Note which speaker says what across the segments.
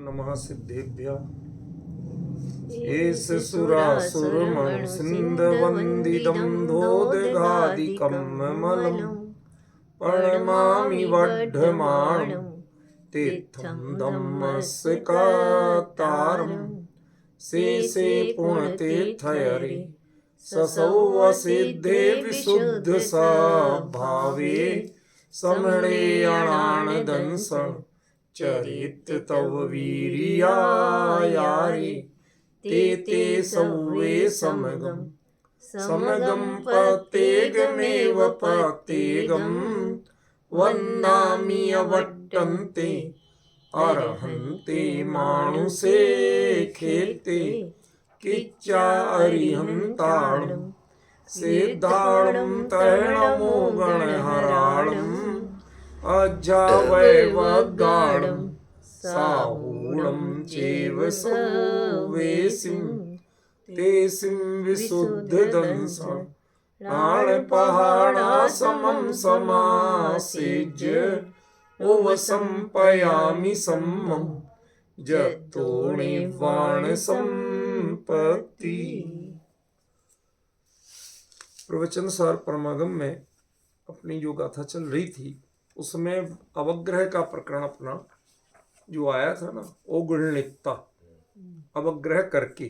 Speaker 1: नमः सिद्धेभ्यः। एष सुरासुरमनुसिन्धवन्दितं धोदघादिकं मलं प्रणमामि वर्धमानं तीर्थं धम्मस्कातारं शेषे पुण्यतीर्थहरे ससौवसिद्धे विशुद्धस्वभावे समणे अणानदंसन् चरित तव वीर्यायारे ते सौवे समगम प्रत्येगमेव प्रत्येगं वन्दामि अवट्टन्ते अर्हन्ते मानुषे खेते किच्चा अरिहन्ताणं सिद्धाणं तैणमो गणहराणम् अजावैवगाढं साहूढं चैव सौवेसिं तेसिं विशुद्धदंसं प्राणपहाणासमं समासेज्य उपसंपयामि सम्मं जतो निर्वाणसंपत्ति। प्रवचन सार परमागम में अपनी जो गाथा चल रही थी उसमें अवग्रह का प्रकरण अपना जो आया था ना, वो गुणनिकता अवग्रह करके,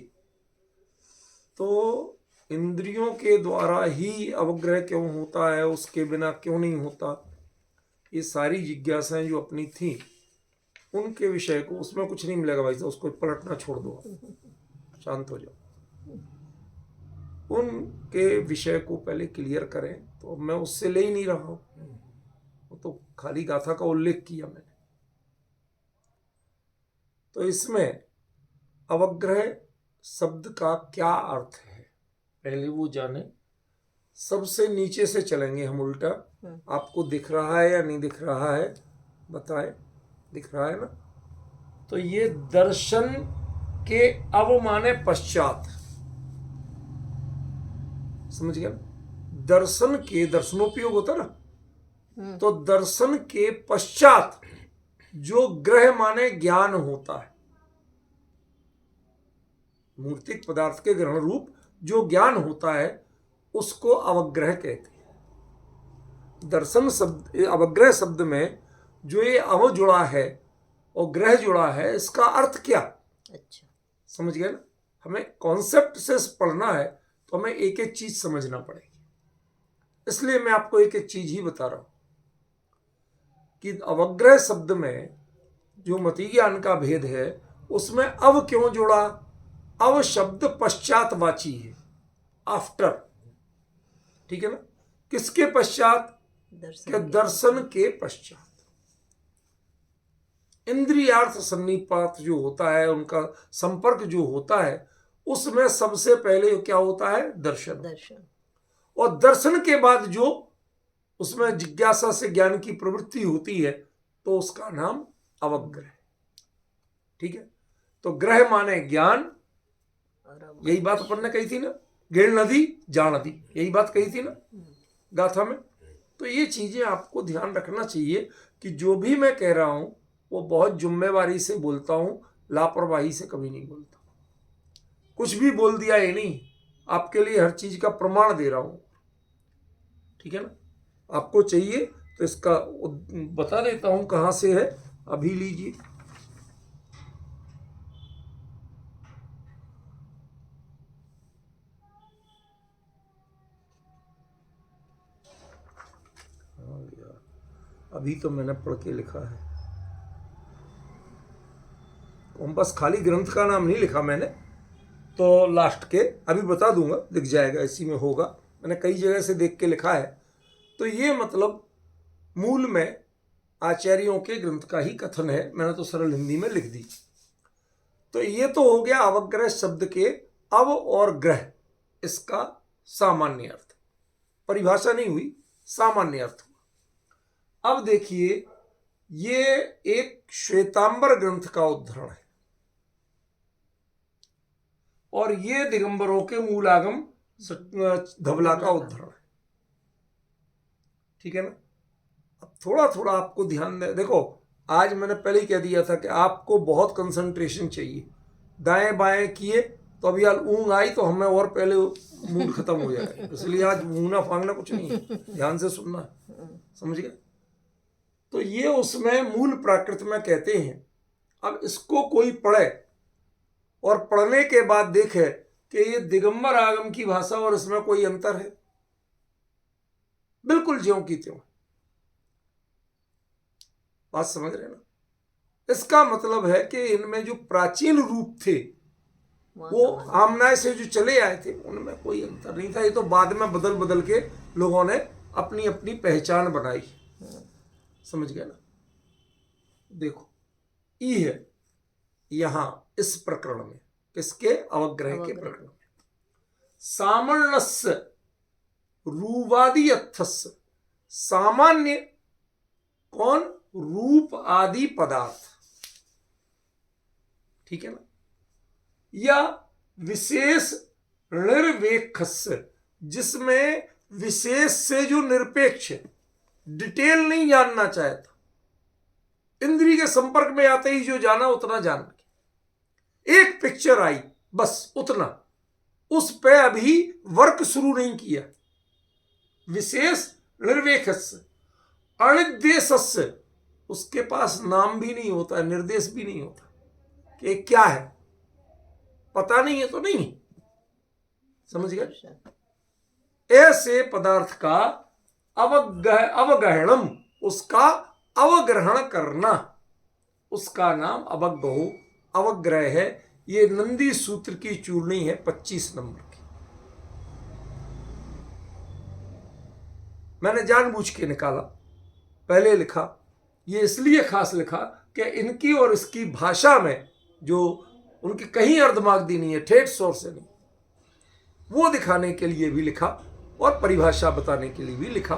Speaker 1: तो इंद्रियों के द्वारा ही अवग्रह क्यों होता है, उसके बिना क्यों नहीं होता, ये सारी जिज्ञासाएं जो अपनी थी उनके विषय को, उसमें कुछ नहीं मिलेगा भाई, तो उसको पलटना छोड़ दो, शांत हो जाओ, उनके विषय को पहले क्लियर करें। तो मैं उससे ले ही नहीं रहा हूं, तो खाली गाथा का उल्लेख किया मैंने। तो इसमें अवग्रह शब्द का क्या अर्थ है पहले वो जाने। सबसे नीचे से चलेंगे हम उल्टा। आपको दिख रहा है या नहीं दिख रहा है बताएं, दिख रहा है ना। तो ये दर्शन के अवमाने पश्चात, समझ गया, दर्शन के, दर्शनोपयोग होता ना, तो दर्शन के पश्चात जो ग्रह माने ज्ञान होता है, मूर्तिक पदार्थ के ग्रहण रूप जो ज्ञान होता है उसको अवग्रह कहते हैं। दर्शन शब्द, अवग्रह शब्द में जो ये अव जुड़ा है और ग्रह जुड़ा है, इसका अर्थ क्या, अच्छा समझ गए ना। हमें कॉन्सेप्ट से पढ़ना है तो हमें एक एक चीज समझना पड़ेगी, इसलिए मैं आपको एक एक चीज ही बता रहा हूं कि अवग्रह शब्द में जो मति ज्ञान का भेद है उसमें अव क्यों जोड़ा। अव शब्द पश्चातवाची है, आफ्टर, ठीक है ना। किसके पश्चात, दर्शन के पश्चात। इंद्रियार्थ सन्निपात जो होता है, उनका संपर्क जो होता है, उसमें सबसे पहले क्या होता है, दर्शन। और दर्शन के बाद जो उसमें जिज्ञासा से ज्ञान की प्रवृत्ति होती है तो उसका नाम अवग्रह, ठीक है। तो ग्रह माने ज्ञान, यही बात अपन ने कही थी ना, गिर नदी जा नदी, यही बात कही थी ना गाथा में। तो ये चीजें आपको ध्यान रखना चाहिए कि जो भी मैं कह रहा हूं वो बहुत जिम्मेवारी से बोलता हूं, लापरवाही से कभी नहीं बोलता। कुछ भी बोल दिया ये नहीं, आपके लिए हर चीज का प्रमाण दे रहा हूं, ठीक है ना। आपको चाहिए तो इसका बता देता हूं कहां से है, अभी लीजिए। अभी तो मैंने पढ़ के लिखा है, बस खाली ग्रंथ का नाम नहीं लिखा मैंने, तो लास्ट के अभी बता दूंगा, दिख जाएगा, इसी में होगा। मैंने कई जगह से देख के लिखा है। तो ये मतलब मूल में आचार्यों के ग्रंथ का ही कथन है, मैंने तो सरल हिंदी में लिख दी। तो ये तो हो गया अवग्रह शब्द के अव और ग्रह, इसका सामान्य अर्थ, परिभाषा नहीं हुई, सामान्य अर्थ हुआ। अब देखिए, ये एक श्वेतांबर ग्रंथ का उद्धरण है और ये दिगंबरों के मूलागम धवला का उद्धरण है, ठीक है ना। अब थोड़ा थोड़ा आपको ध्यान दे, देखो आज मैंने पहले ही कह दिया था कि आपको बहुत कंसंट्रेशन चाहिए। दाएं बाएं किए तो अभी यार ऊँग आई तो हमें और पहले मूड खत्म हो जाए, इसलिए आज ऊँगना फांगना कुछ नहीं है, ध्यान से सुनना, समझ गए। तो ये उसमें मूल प्राकृत में कहते हैं। अब इसको कोई पढ़े और पढ़ने के बाद देखे कि ये दिगंबर आगम की भाषा और इसमें कोई अंतर है, बिल्कुल ज्यों की त्यों। बात समझ रहे ना। इसका मतलब है कि इनमें जो प्राचीन रूप थे वो आमनाय से जो चले आए थे उनमें कोई अंतर नहीं था। ये तो बाद में बदल बदल के लोगों ने अपनी अपनी पहचान बनाई, समझ गए ना। देखो ई है यहां इस प्रकरण में, किसके, अवग्रह के प्रकरण में, सामण्यस्य रूपादि अर्थस्य, सामान्य कौन, रूप आदि पदार्थ, ठीक है ना, या विशेष निर्वेक्षस्य, जिसमें विशेष से जो निरपेक्ष है, डिटेल नहीं जानना चाहता, इंद्रिय के संपर्क में आते ही जो जाना उतना जान के, एक पिक्चर आई बस उतना, उस पे अभी वर्क शुरू नहीं किया। विशेष निर्वेक्षस्य, अनिर्देशस्य, उसके पास नाम भी नहीं होता, निर्देश भी नहीं होता कि क्या है, पता नहीं है तो नहीं, समझ गए। ऐसे पदार्थ का अवग्रहणम, उसका अवग्रहण करना, उसका नाम अवग्रहो, अवग्रह है। ये नंदी सूत्र की चूर्णी है 25 नंबर की, मैंने जानबूझ के निकाला, पहले लिखा, ये इसलिए खास लिखा कि इनकी और इसकी भाषा में जो उनकी कहीं अर्धमागधी नहीं है, ठेठ स्वर से नहीं, वो दिखाने के लिए भी लिखा और परिभाषा बताने के लिए भी लिखा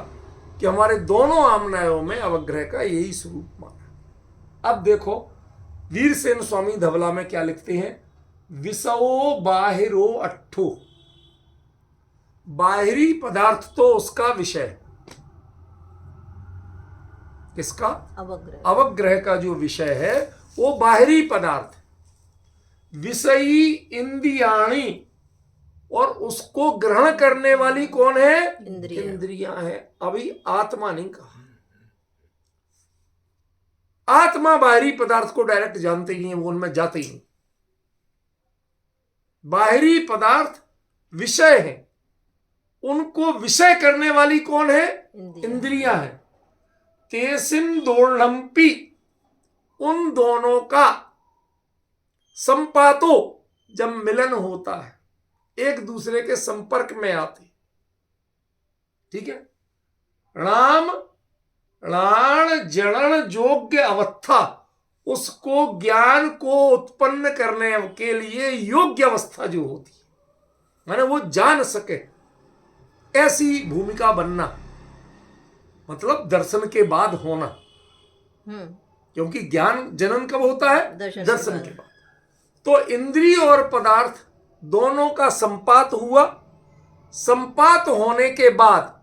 Speaker 1: कि हमारे दोनों आमनायों में अवग्रह का यही स्वरूप माना। अब देखो वीरसेन स्वामी धवला में क्या लिखते हैं, विषयो बाहिरो अट्ठो, बाहरी पदार्थ तो उसका विषय, किसका, अवग्रह, अवग्रह का जो विषय है वो बाहरी पदार्थ, विषयी इंद्रियाणी, और उसको ग्रहण करने वाली कौन है, इंद्रियां हैं। अभी आत्मा नहीं कहा, आत्मा बाहरी पदार्थ को डायरेक्ट जानते ही हैं, वो उनमें जाते ही नहीं। बाहरी पदार्थ विषय है, उनको विषय करने वाली कौन है, इंद्रियां हैं। तेसिन दोर्लंपी, उन दोनों का संपातो, जब मिलन होता है, एक दूसरे के संपर्क में आते, ठीक है, राम राण जनन योग्य अवस्था, उसको ज्ञान को उत्पन्न करने के लिए योग्य अवस्था जो होती है, माने वो जान सके, ऐसी भूमिका बनना, मतलब दर्शन के बाद होना, क्योंकि ज्ञान जनन कब होता है, दर्शन के बाद। तो इंद्रिय और पदार्थ दोनों का संपात हुआ, संपात होने के बाद,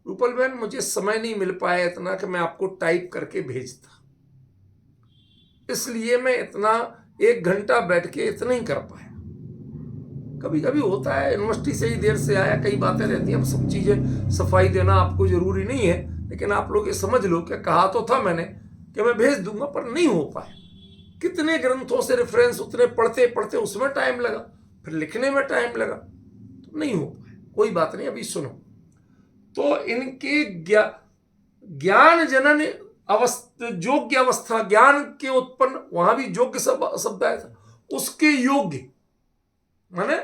Speaker 1: रूपल बहन मुझे समय नहीं मिल पाया इतना कि मैं आपको टाइप करके भेजता, इसलिए मैं इतना 1 घंटा बैठ के इतना ही कर पाया। कभी कभी होता है, यूनिवर्सिटी से ही देर से आया, कई बातें रहती हैं, अब सब चीजें सफाई देना आपको जरूरी नहीं है, लेकिन आप लोग ये समझ लो कि कहा तो था मैंने कि मैं भेज दूंगा, पर नहीं हो पाया। कितने ग्रंथों से रेफरेंस, उतने पढ़ते पढ़ते उसमें टाइम लगा, फिर लिखने में टाइम लगा, तो नहीं हो पाया। कोई बात नहीं, अभी सुनो। तो इनके ज्ञान जनन अवस्था, योग्य अवस्था, ज्ञान के उत्पन्न, वहां भी योग्य शब्द आया था, उसके योग्य, माने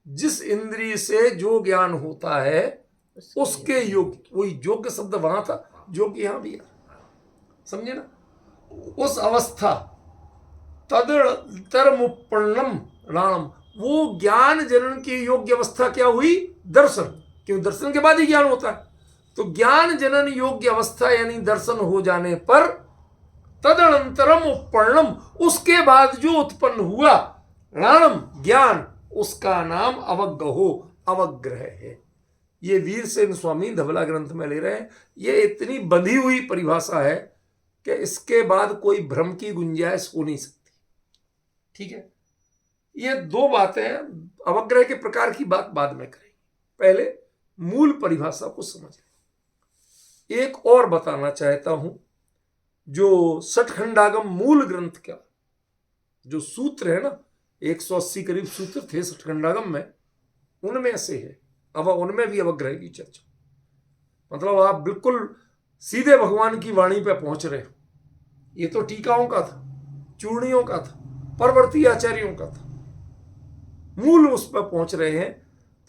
Speaker 1: जिस इंद्रिय से जो ज्ञान होता है उसके योग्य, वही योग्य शब्द वहां था, योग्य यहां भी है, समझे ना। उस अवस्था तदर्मुपन्नम राणम, वो ज्ञान जनन की योग्य अवस्था क्या हुई, दर्शन, क्यों दर्शन के बाद ही ज्ञान होता है। तो ज्ञान जनन योग्य अवस्था यानी दर्शन हो जाने पर तदनंतरम उपन्नम, उसके बाद जो उत्पन्न हुआ राणम ज्ञान, उसका नाम अवग्रहो, अवग्रह है। ये वीरसेन स्वामी धवला ग्रंथ में ले रहे हैं। ये इतनी बंधी हुई परिभाषा है कि इसके बाद कोई भ्रम की गुंजाइश हो नहीं सकती। ठीक है, ये दो बातें हैं। अवग्रह के प्रकार की बात बाद में करेंगे, पहले मूल परिभाषा को समझ लें। एक और बताना चाहता हूं, जो सठखंडागम मूल ग्रंथ का जो सूत्र है ना, 180 करीब सूत्र थे सठखंडागम में, उनमें से है। अब उनमें भी अवग्रह की चर्चा, मतलब आप बिल्कुल सीधे भगवान की वाणी पे पहुंच रहे हो। ये तो टीकाओं का था, चूर्णियों का था, परवर्ती आचार्यों का था, मूल उस पर पहुंच रहे हैं।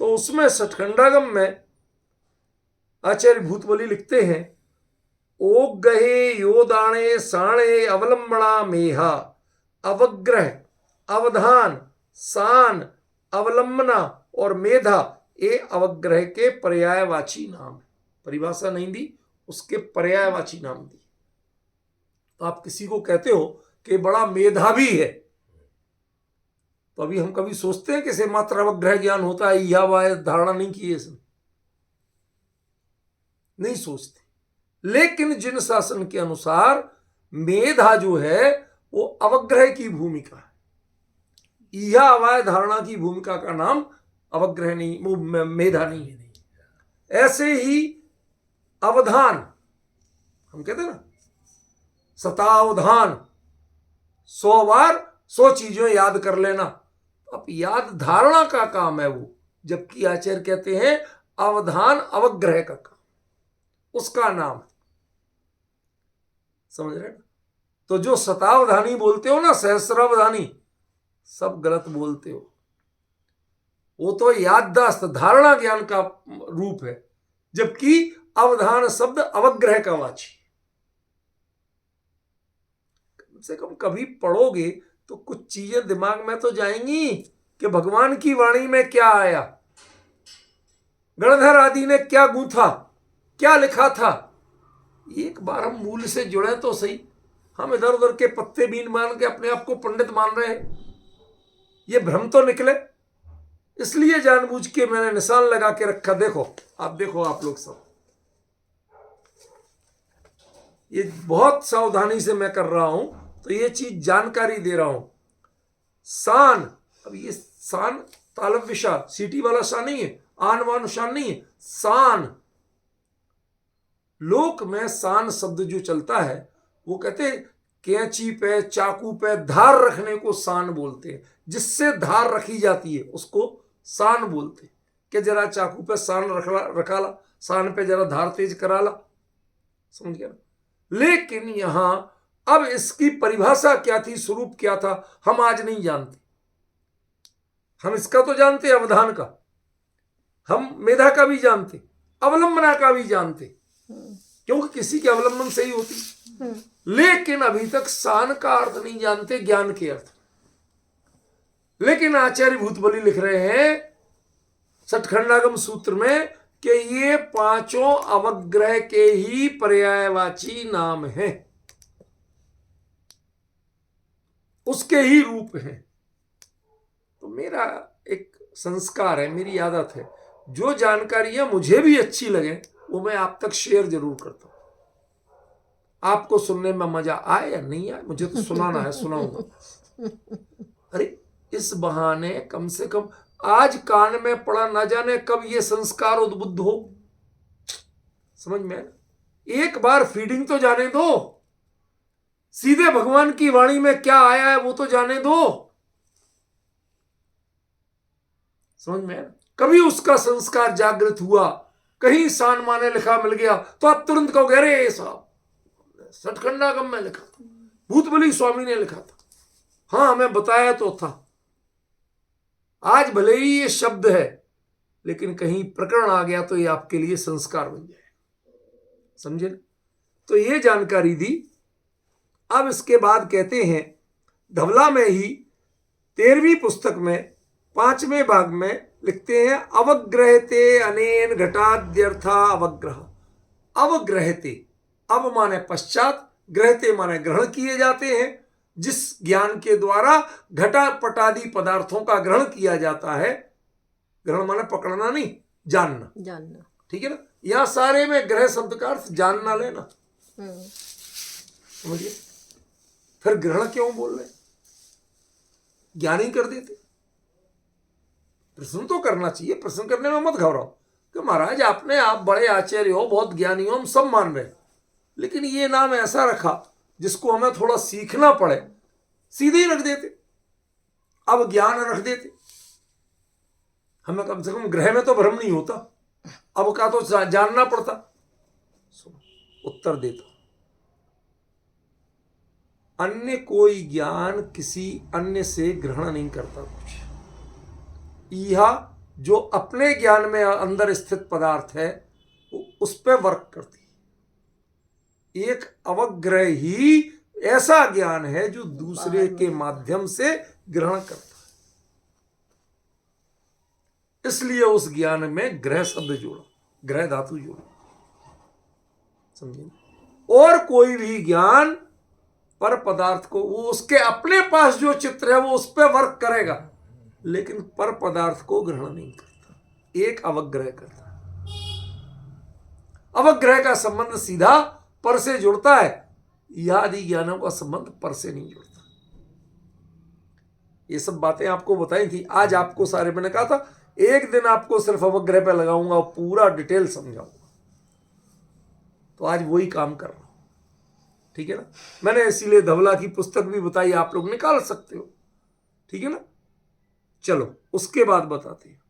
Speaker 1: तो उसमें सठखंडागम में आचार्य भूतबली लिखते हैं, ओ गहे योदाणे साणे अवलंबना मेहा, अवग्रह, अवधान, सान, अवलंबना और मेधा ये अवग्रह के पर्यायवाची नाम है। परिभाषा नहीं दी, उसके पर्यायवाची नाम दी। तो आप किसी को कहते हो कि बड़ा मेधावी है, तो अभी हम कभी सोचते हैं कि मात्र अवग्रह ज्ञान होता है, यह वह धारणा नहीं की है इसने, नहीं सोचते। लेकिन जिन शासन के अनुसार मेधा जो है वो अवग्रह की भूमिका है, यह अवय धारणा की भूमिका का नाम अवग्रह नहीं, वो मेधा नहीं है। ऐसे ही अवधान, हम कहते हैं ना शतावधान, 100 बार 100 चीजें याद कर लेना, अब याद धारणा का काम है वो, जबकि आचार्य कहते हैं अवधान अवग्रह का काम, उसका नाम है। समझ रहे ना? तो जो शतावधानी बोलते हो ना, सहस्रावधानी, सब गलत बोलते हो। वो तो याददाश्त धारणा ज्ञान का रूप है, जबकि अवधान शब्द अवग्रह का वाची। कम से कम कभी पढ़ोगे तो कुछ चीजें दिमाग में तो जाएंगी कि भगवान की वाणी में क्या आया, गणधर आदि ने क्या गूंथा, क्या लिखा था। एक बार हम मूल से जुड़े तो सही। हम इधर उधर के पत्ते बीन मान के अपने आप को पंडित मान रहे हैं, ये भ्रम तो निकले। इसलिए जानबूझ के मैंने निशान लगा के रखा। देखो आप लोग सब, ये बहुत सावधानी से मैं कर रहा हूं, तो ये चीज जानकारी दे रहा हूं। शान, अब ये शान तालब विशा सीटी वाला शान नहीं है, आन वान शान नहीं है, शान। लोक में शान शब्द जो चलता है, वो कहते हैं कैंची पे चाकू पे धार रखने को शान बोलते हैं। जिससे धार रखी जाती है उसको शान बोलते हैं, कि जरा चाकू पे शान रखाला, शान पे जरा धार तेज कराला। समझ गया? लेकिन यहां अब इसकी परिभाषा क्या थी, स्वरूप क्या था, हम आज नहीं जानते। हम इसका तो जानते अवधान का, हम मेधा का भी जानते, अवलंबना का भी जानते, क्योंकि किसी के अवलंबन से ही होती। लेकिन अभी तक शान का अर्थ नहीं जानते, ज्ञान के अर्थ। लेकिन आचार्य भूतबली लिख रहे हैं सठखंडागम सूत्र में कि ये पांचों अवग्रह के ही पर्यायवाची नाम हैं, उसके ही रूप हैं। तो मेरा एक संस्कार है, मेरी आदत है, जो जानकारियां मुझे भी अच्छी लगे वो मैं आप तक शेयर जरूर करता हूं। आपको सुनने में मजा आए या नहीं आए, मुझे तो सुनाना है, सुनाऊंगा। अरे इस बहाने कम से कम आज कान में पड़ा, ना जाने कब ये संस्कार उद्बुद्ध हो। समझ में? एक बार फीडिंग तो जाने दो, सीधे भगवान की वाणी में क्या आया है वो तो जाने दो। समझ में? कभी उसका संस्कार जागृत हुआ, कहीं सान माने लिखा मिल गया, तो आप तुरंत कहोगे अरे साहब सठखंडागम में लिखा था, भूतबली स्वामी ने लिखा था, हाँ हमें बताया तो था। आज भले ही ये शब्द है, लेकिन कहीं प्रकरण आ गया तो ये आपके लिए संस्कार बन जाए। समझे? तो ये जानकारी दी। अब इसके बाद कहते हैं, धवला में ही 13वीं पुस्तक में 5वें भाग में लिखते हैं, अवग्रहते अनेन घटाद्यर्था अवग्रह। अवग्रहते, अव माने पश्चात, ग्रहते माने ग्रहण किए जाते हैं। जिस ज्ञान के द्वारा घटापटादि पदार्थों का ग्रहण किया जाता है, ग्रहण माने पकड़ना नहीं, जानना। ठीक है ना? यहां सारे में ग्रह शब्द का अर्थ जानना लेना। समझिए, फिर ग्रहण क्यों बोल रहे? ज्ञान ही कर देते। प्रश्न तो करना चाहिए, प्रश्न करने में मत घबराओ कि महाराज आपने, आप बड़े आचार्य हो, बहुत ज्ञानी हो, हम सब मान रहे, लेकिन ये नाम ऐसा रखा जिसको हमें थोड़ा सीखना पड़े, सीधे ही रख देते, अब ज्ञान रख देते, हमें कम से कम ग्रह में तो भ्रम नहीं होता, अब का तो जानना पड़ता। उत्तर देता, अन्य कोई ज्ञान किसी अन्य से ग्रहण नहीं करता कुछ। यह जो अपने ज्ञान में अंदर स्थित पदार्थ है वो उस पर वर्क करती। एक अवग्रह ही ऐसा ज्ञान है जो दूसरे के माध्यम से ग्रहण करता है, इसलिए उस ज्ञान में ग्रह शब्द जोड़ा, ग्रह धातु जोड़ा, समझे। और कोई भी ज्ञान पर पदार्थ को, वो उसके अपने पास जो चित्र है वो उस पर वर्क करेगा, लेकिन पर पदार्थ को ग्रहण नहीं करता, एक अवग्रह करता। अवग्रह का संबंध सीधा पर से जुड़ता है, आदि ज्ञानों का संबंध पर से नहीं जुड़ता। ये सब बातें आपको बताई थी, आज आपको सारे, मैंने कहा था एक दिन आपको सिर्फ अवग्रह पे लगाऊंगा और पूरा डिटेल समझाऊंगा, तो आज वही काम कर रहा हूं, ठीक है ना। मैंने इसीलिए धवला की पुस्तक भी बताई, आप लोग निकाल सकते हो, ठीक है ना। चलो उसके बाद बताते हैं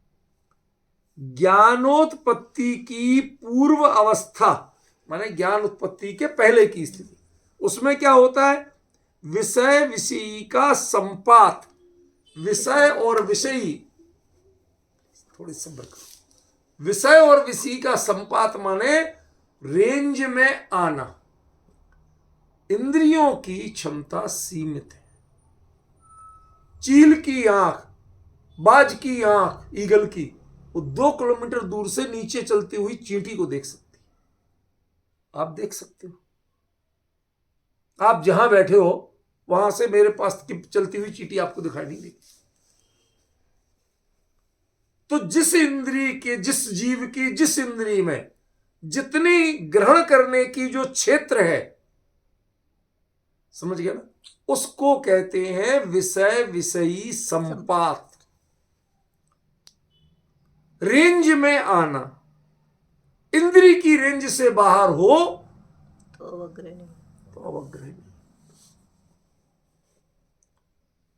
Speaker 1: ज्ञानोत्पत्ति की पूर्व अवस्था, माने ज्ञान उत्पत्ति के पहले की स्थिति। उसमें क्या होता है? विषय विषयी का संपात। विषय और विषयी, थोड़ी सब्र करो, विषय और विषयी का संपात माने रेंज में आना। इंद्रियों की क्षमता सीमित है। चील की आंख, बाज की आंख, ईगल की, वो 2 किलोमीटर दूर से नीचे चलती हुई चींटी को देख सकती है। आप देख सकते हो, आप जहां बैठे हो वहां से मेरे पास की चलती हुई चींटी आपको दिखाई नहीं देगी। तो जिस इंद्रिय के, जिस जीव की जिस इंद्रिय में जितनी ग्रहण करने की जो क्षेत्र है, समझ गया ना, उसको कहते हैं विषय विषयी संपात। रेंज में आना, इंद्रिय की रेंज से बाहर हो तो अवग्रह नहीं,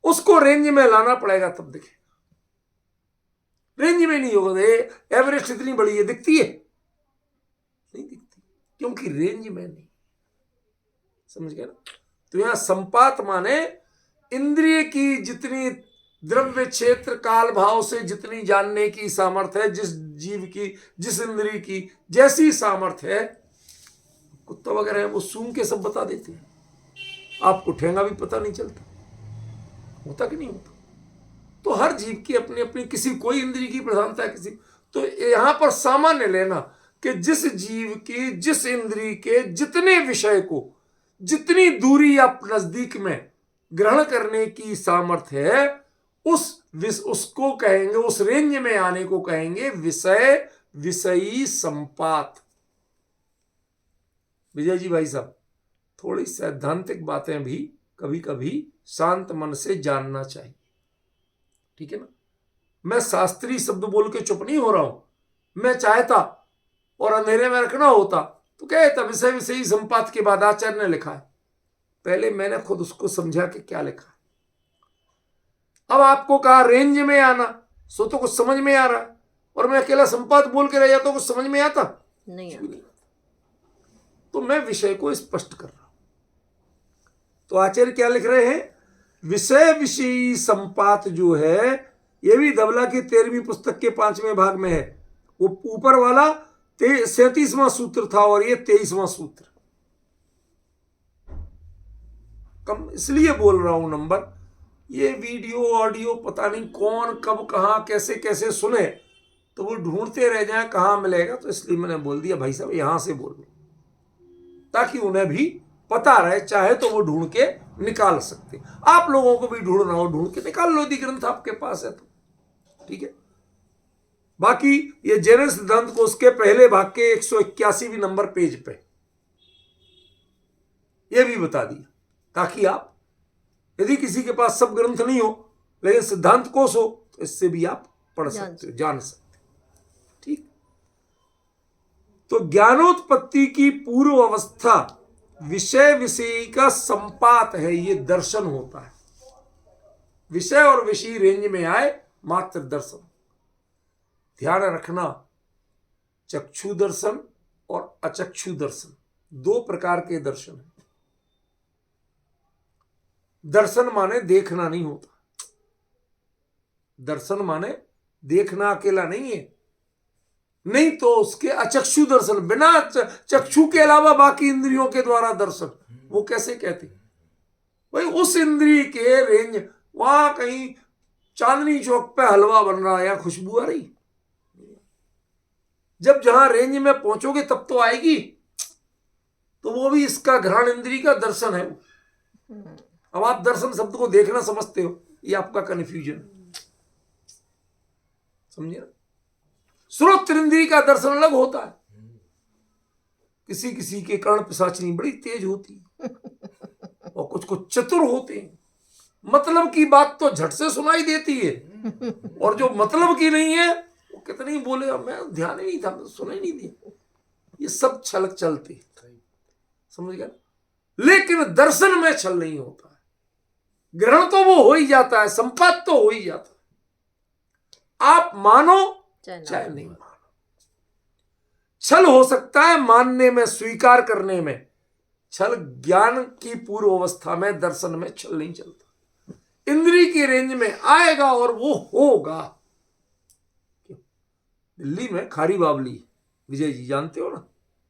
Speaker 1: उसको रेंज में लाना पड़ेगा, तब देखेगा। रेंज में नहीं होगा, एवरेस्ट इतनी बड़ी है, दिखती है? नहीं दिखती, क्योंकि रेंज में नहीं, समझ गया ना। तो यहां संपात माने इंद्रिय की जितनी द्रव्य क्षेत्र काल भाव से जितनी जानने की सामर्थ्य है, जिस जीव की जिस इंद्रिय की जैसी सामर्थ्य है, कुत्ता वगैरह है वो सूंघ के सब बता देते हैं, आपको ठेंगा भी पता नहीं चलता, होता कि नहीं होता। तो हर जीव की अपनी अपनी, किसी कोई इंद्रिय की प्रधानता है, किसी, तो यहां पर सामान्य लेना कि जिस जीव की जिस इंद्रिय के जितने विषय को जितनी दूरी या नजदीक में ग्रहण करने की सामर्थ्य है, उसको कहेंगे, उस रेंज में आने को कहेंगे विषय विषयी संपात। विजय जी भाई साहब, थोड़ी सैद्धांतिक बातें भी कभी कभी शांत मन से जानना चाहिए, ठीक है ना। मैं शास्त्रीय शब्द बोल के चुप नहीं हो रहा हूं। मैं चाहता और अंधेरे में रखना होता तो कहता विषय विषयी संपात के बाद आचार्य ने लिखा है, पहले मैंने खुद उसको समझा कि क्या लिखा है। अब आपको कहा रेंज में आना, सो तो कुछ समझ में आ रहा है, और मैं अकेला संपात बोल के रह जाता तो कुछ समझ में आता नहीं। तो मैं विषय को स्पष्ट कर रहा हूं। तो आचार्य क्या लिख रहे हैं? विषय विषयी संपात जो है, यह भी धवला की 13वीं पुस्तक के 5वें भाग में है। वो ऊपर वाला 37वां सूत्र था और ये 23वां सूत्र। कम इसलिए बोल रहा हूं नंबर, ये वीडियो ऑडियो पता नहीं कौन कब कहां कैसे कैसे सुने, तो वो ढूंढते रह जाए कहां मिलेगा। तो इसलिए मैंने बोल दिया भाई साहब यहां से बोल, ताकि उन्हें भी पता रहे, चाहे तो वो ढूंढ के निकाल सकते। आप लोगों को भी ढूंढना हो, ढूंढ के निकाल लो, यदि ग्रंथ आपके पास है तो, ठीक है। बाकी ये जैन सिद्धांत को उसके पहले भाग के 181वें नंबर पेज पे, यह भी बता दिया, ताकि आप यदि किसी के पास सब ग्रंथ नहीं हो लेकिन सिद्धांत कोश हो तो इससे भी आप पढ़ सकते हो, जान सकते हो। ठीक। तो ज्ञानोत्पत्ति की पूर्व अवस्था विषय विषय का संपात है, ये दर्शन होता है। विषय और विषय रेंज में आए मात्र दर्शन। ध्यान रखना, चक्षु दर्शन और अचक्षु दर्शन दो प्रकार के दर्शन हैं। दर्शन माने देखना नहीं होता, दर्शन माने देखना अकेला नहीं है, नहीं तो उसके अचक्षु दर्शन, बिना चक्षु के अलावा बाकी इंद्रियों के द्वारा दर्शन, वो कैसे कहते भाई? उस इंद्रिय के रेंज, वहां कहीं चांदनी चौक पे हलवा बन रहा है या खुशबू आ रही, जब जहां रेंज में पहुंचोगे तब तो आएगी। तो वो भी इसका घ्राण इंद्रिय का दर्शन है। अब आप दर्शन शब्द को देखना समझते हो, ये आपका कन्फ्यूजन, समझे ना? श्रोत्र इंद्रिय का दर्शन अलग होता है। किसी किसी के कर्ण पिशाचिनी बड़ी तेज होती है और कुछ कुछ चतुर होते हैं, मतलब की बात तो झट से सुनाई देती है, और जो मतलब की नहीं है वो कितनी बोले, मैं ध्यान ही नहीं था, सुनाई नहीं दी। ये सब छल चलती, समझ गया? लेकिन दर्शन में छल नहीं होता है। ग्रहण तो वो हो ही जाता है, संपात तो हो ही जाता है, आप मानो चाहे नहीं मानो। छल हो सकता है मानने में, स्वीकार करने में, छल ज्ञान की पूर्व अवस्था में, दर्शन में छल नहीं चलता। इंद्रिय की रेंज में आएगा और वो होगा। दिल्ली में खारी बावली, विजय जी जानते हो ना,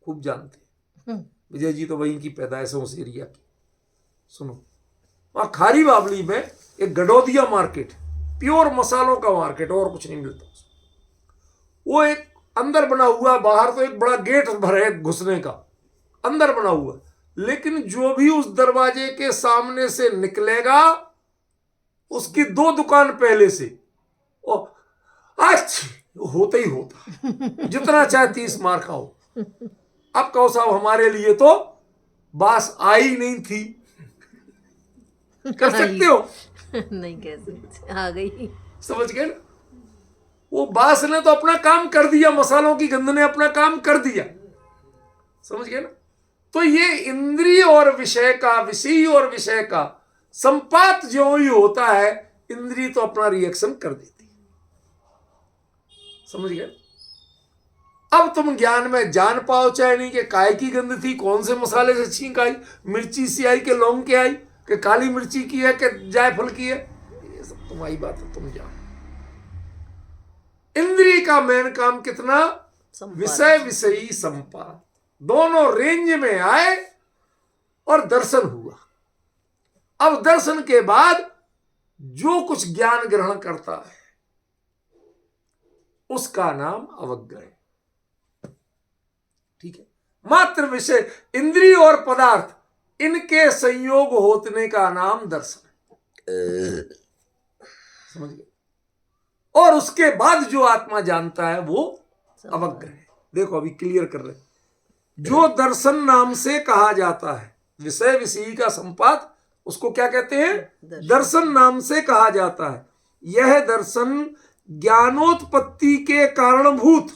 Speaker 1: खूब जानते हैं। विजय जी तो वहीं की पैदाइश है, उस एरिया की। सुनो, वहां खारी बावली में एक गडोदिया मार्केट, प्योर मसालों का मार्केट, और कुछ नहीं मिलता। वो एक अंदर बना हुआ, बाहर तो एक बड़ा गेट भर है घुसने का, अंदर बना हुआ, लेकिन जो भी उस दरवाजे के सामने से निकलेगा उसकी दो दुकान पहले से आज होता ही होता, जितना चाहे 30 मार खाओ। अब कहो साहब हमारे लिए तो बास आई नहीं थी, कर सकते हो?
Speaker 2: नहीं कह सकते, आ गई।
Speaker 1: समझ गए ना? वो बास ने तो अपना काम कर दिया, मसालों की गंध ने अपना काम कर दिया, समझ गए ना? तो ये इंद्रिय और विषय का, विषय और विषय का संपात जो ही होता है, इंद्रिय तो अपना रिएक्शन कर देती है, समझ गए? अब तुम ज्ञान में जान पाओ चाहे नहीं कि काय की गंध थी, कौन से मसाले से छींक आई, मिर्ची सी आई कि लौंग की आई, कि काली मिर्ची की है कि जायफल की है, ये सब तुम्हारी बात है, तुम जानो। इंद्रिय का मेन काम कितना? विषय विषयी संपात, दोनों रेंज में आए और दर्शन हुआ। अब दर्शन के बाद जो कुछ ज्ञान ग्रहण करता है उसका नाम अवज्ञा है। ठीक है? मात्र विषय, इंद्रिय और पदार्थ, इनके संयोग होने का नाम दर्शन है, समझ गए? और उसके बाद जो आत्मा जानता है वो अवज्ञा है। देखो अभी क्लियर कर रहे, जो दर्शन नाम से कहा जाता है, विषय विषय का संपात, उसको क्या कहते हैं? दर्शन नाम से कहा जाता है। यह दर्शन ज्ञानोत्पत्ति के कारणभूत,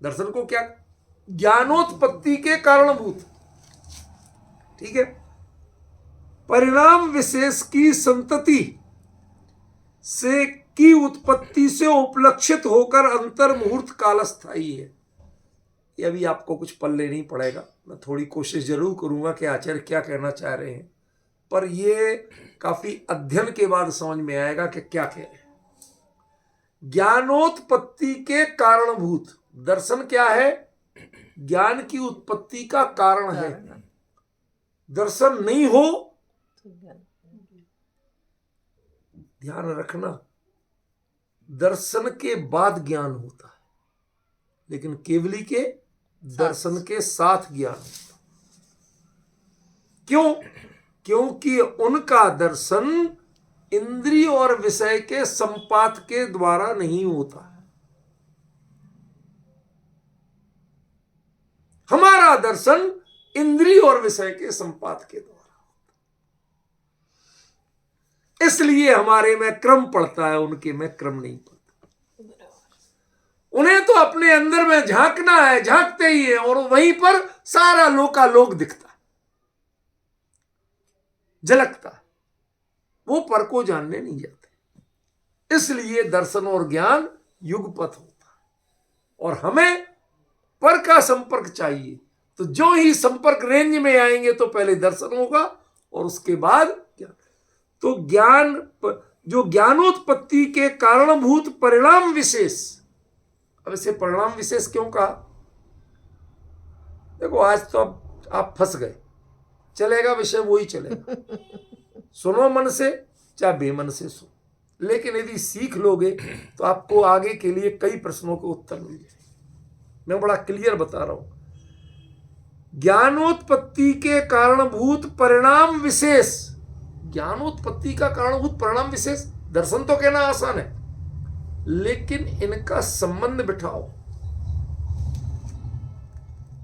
Speaker 1: दर्शन को क्या? ज्ञानोत्पत्ति के कारणभूत, ठीक है, परिणाम विशेष की संतति से की उत्पत्ति से उपलक्षित होकर अंतर मुहूर्त काल स्थायी है। ये अभी आपको कुछ पल्ले नहीं पड़ेगा, मैं थोड़ी कोशिश जरूर करूंगा कि आचार्य क्या कहना चाह रहे हैं, पर ये काफी अध्ययन के बाद समझ में आएगा कि क्या कह रहे हैं। ज्ञानोत्पत्ति के कारणभूत, दर्शन क्या है? ज्ञान की उत्पत्ति का कारण है। दर्शन नहीं हो, ध्यान रखना, दर्शन के बाद ज्ञान होता है, लेकिन केवली के दर्शन के साथ ज्ञान होता। क्यों? क्योंकि उनका दर्शन इंद्रिय और विषय के संपात के द्वारा नहीं होता है। हमारा दर्शन इंद्रिय और विषय के संपात के द्वारा। इसलिए हमारे में क्रम पड़ता है, उनके में क्रम नहीं पड़ता। उन्हें तो अपने अंदर में झांकना है, झांकते ही है, और वहीं पर सारा लोकालोक दिखता है, झलकता है। वो पर को जानने नहीं जाते। इसलिए दर्शन और ज्ञान युगपथ होता है, और हमें पर का संपर्क चाहिए। तो जो ही संपर्क रेंज में आएंगे तो पहले दर्शन होगा और उसके बाद ज्ञान। तो ज्ञान जो ज्ञानोत्पत्ति के कारणभूत परिणाम विशेष। अब इसे परिणाम विशेष क्यों कहा? देखो आज तो अब आप फंस गए, चलेगा विषय वही चलेगा, सुनो मन से चाहे बेमन से सुनो, लेकिन यदि सीख लोगे तो आपको आगे के लिए कई प्रश्नों के उत्तर मिल जाएंगे। मैं बड़ा क्लियर बता रहा हूं। ज्ञानोत्पत्ति के कारणभूत परिणाम विशेष। ज्ञानोत्पत्ति का कारणभूत परिणाम विशेष, दर्शन तो कहना आसान है, लेकिन इनका संबंध बिठाओ।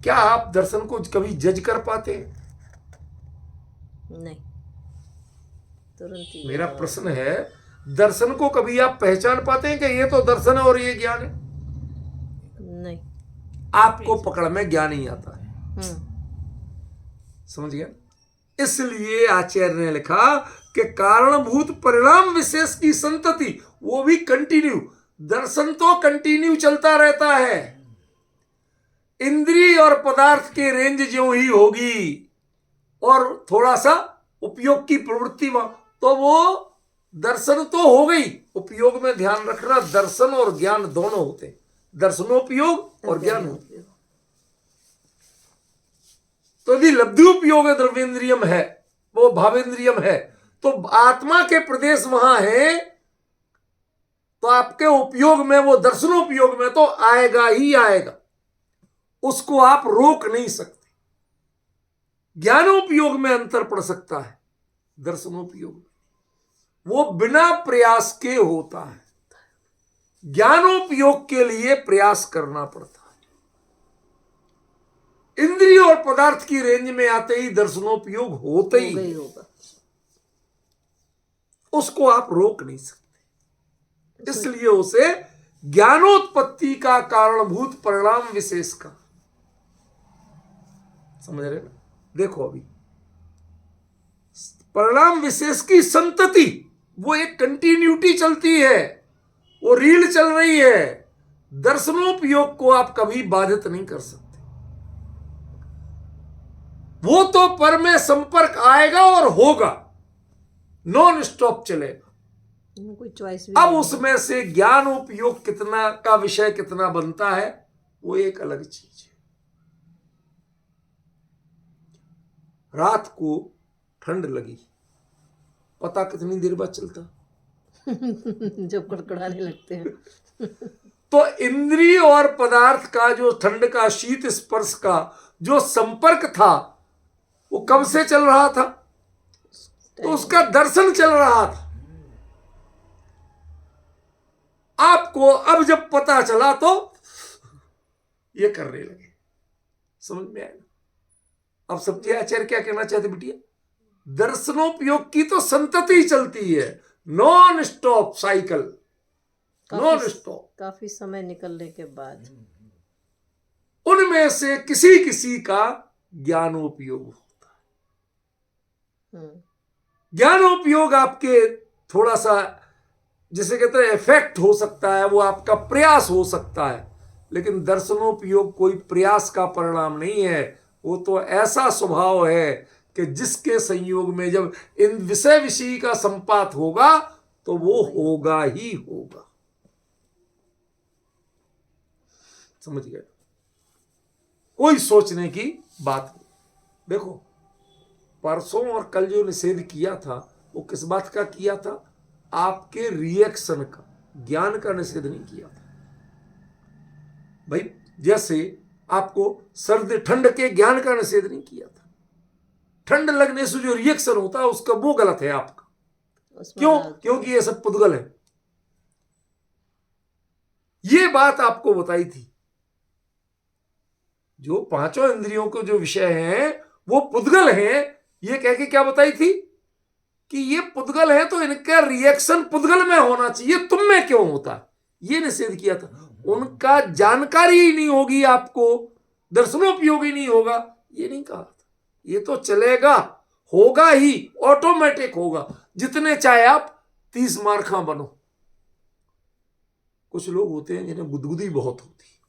Speaker 1: क्या आप दर्शन को कभी जज कर पाते हैं?
Speaker 2: नहीं, तुरंत ही।
Speaker 1: मेरा प्रश्न है, दर्शन को कभी आप पहचान पाते हैं कि ये तो दर्शन है और ये ज्ञान है?
Speaker 2: नहीं।
Speaker 1: आपको पकड़ में ज्ञान ही आता है। समझ गया? इसलिए आचार्य ने लिखा कि कारणभूत परिणाम विशेष की संतति, वो भी कंटिन्यू। दर्शन तो कंटिन्यू चलता रहता है, इंद्रिय और पदार्थ के रेंज जो ही होगी और थोड़ा सा उपयोग की प्रवृत्ति में, तो वो दर्शन तो हो गई। उपयोग में ध्यान रखना, दर्शन और ज्ञान दोनों होते हैं, दर्शनोपयोग और ज्ञान उपयोग। तो यदि लब्धुपयोग द्रव्येंद्रियम है, वो भावेंद्रियम है, तो आत्मा के प्रदेश वहां है, तो आपके उपयोग में, वो दर्शनोपयोग में तो आएगा ही आएगा, उसको आप रोक नहीं सकते। ज्ञानोपयोग में अंतर पड़ सकता है, दर्शनोपयोग में वो बिना प्रयास के होता है, ज्ञानोपयोग के लिए प्रयास करना पड़ता है। इंद्रिय और पदार्थ की रेंज में आते ही दर्शनोपयोग होते ही होगा, उसको आप रोक नहीं सकते। इसलिए उसे ज्ञानोत्पत्ति का कारणभूत परिणाम विशेष का, समझ रहे ना? देखो अभी परिणाम विशेष की संतति, वो एक कंटिन्यूटी चलती है, वो रील चल रही है। दर्शनोपयोग को आप कभी बाधित नहीं कर सकते। वो तो पर में संपर्क आएगा और होगा, नॉन स्टॉप चलेगा,
Speaker 2: कोई चॉइस भी
Speaker 1: अब उसमें से ज्ञान उपयोग कितना का विषय कितना बनता है, वो एक अलग चीज है। रात को ठंड लगी, पता कितनी देर बाद चलता?
Speaker 2: जब कड़कड़ाने लगते हैं।
Speaker 1: तो इंद्रिय और पदार्थ का जो ठंड का, शीत स्पर्श का जो संपर्क था, वो कब से चल रहा था? तो उसका दर्शन चल रहा था। आपको अब जब पता चला तो ये करने लगे। समझ में आया? अब समझे आचार्य क्या कहना चाहते बिटिया? दर्शनोपयोग की तो संतति चलती है, non stop cycle, non stop.
Speaker 2: काफी समय निकलने के बाद
Speaker 1: उनमें से किसी किसी का ज्ञानोपयोग होता है। ज्ञानोपयोग आपके थोड़ा सा, जिसे कहते हैं इफेक्ट हो सकता है, वो आपका प्रयास हो सकता है, लेकिन दर्शनोपयोग कोई प्रयास का परिणाम नहीं है। वो तो ऐसा स्वभाव है कि जिसके संयोग में जब इन विषय विषय का संपात होगा तो वो होगा ही होगा। समझ गए? कोई सोचने की बात नहीं। देखो परसों और कल जो निषेध किया था, वो किस बात का किया था? आपके रिएक्शन का, ज्ञान का निषेध नहीं किया था भाई। जैसे आपको सर्द ठंड के ज्ञान का निषेध नहीं किया था। ठंड लगने से जो रिएक्शन होता है उसका, वो गलत है आपका। क्यों? क्योंकि ये सब पुद्गल है। ये बात आपको बताई थी। जो पांचों इंद्रियों को जो विषय हैं वो पुद्गल हैं, ये कह के क्या बताई थी कि ये पुद्गल है तो इनका रिएक्शन पुद्गल में होना चाहिए, तुम में क्यों होता, ये निषेध किया था। उनका जानकारी ही नहीं होगी, आपको दर्शनोपयोगी नहीं होगा, ये नहीं कहा था। ये तो चलेगा, होगा ही, ऑटोमेटिक होगा, जितने चाहे आप 30 मार्खा बनो। कुछ लोग होते हैं जिन्हें गुदगुदी बहुत होती है,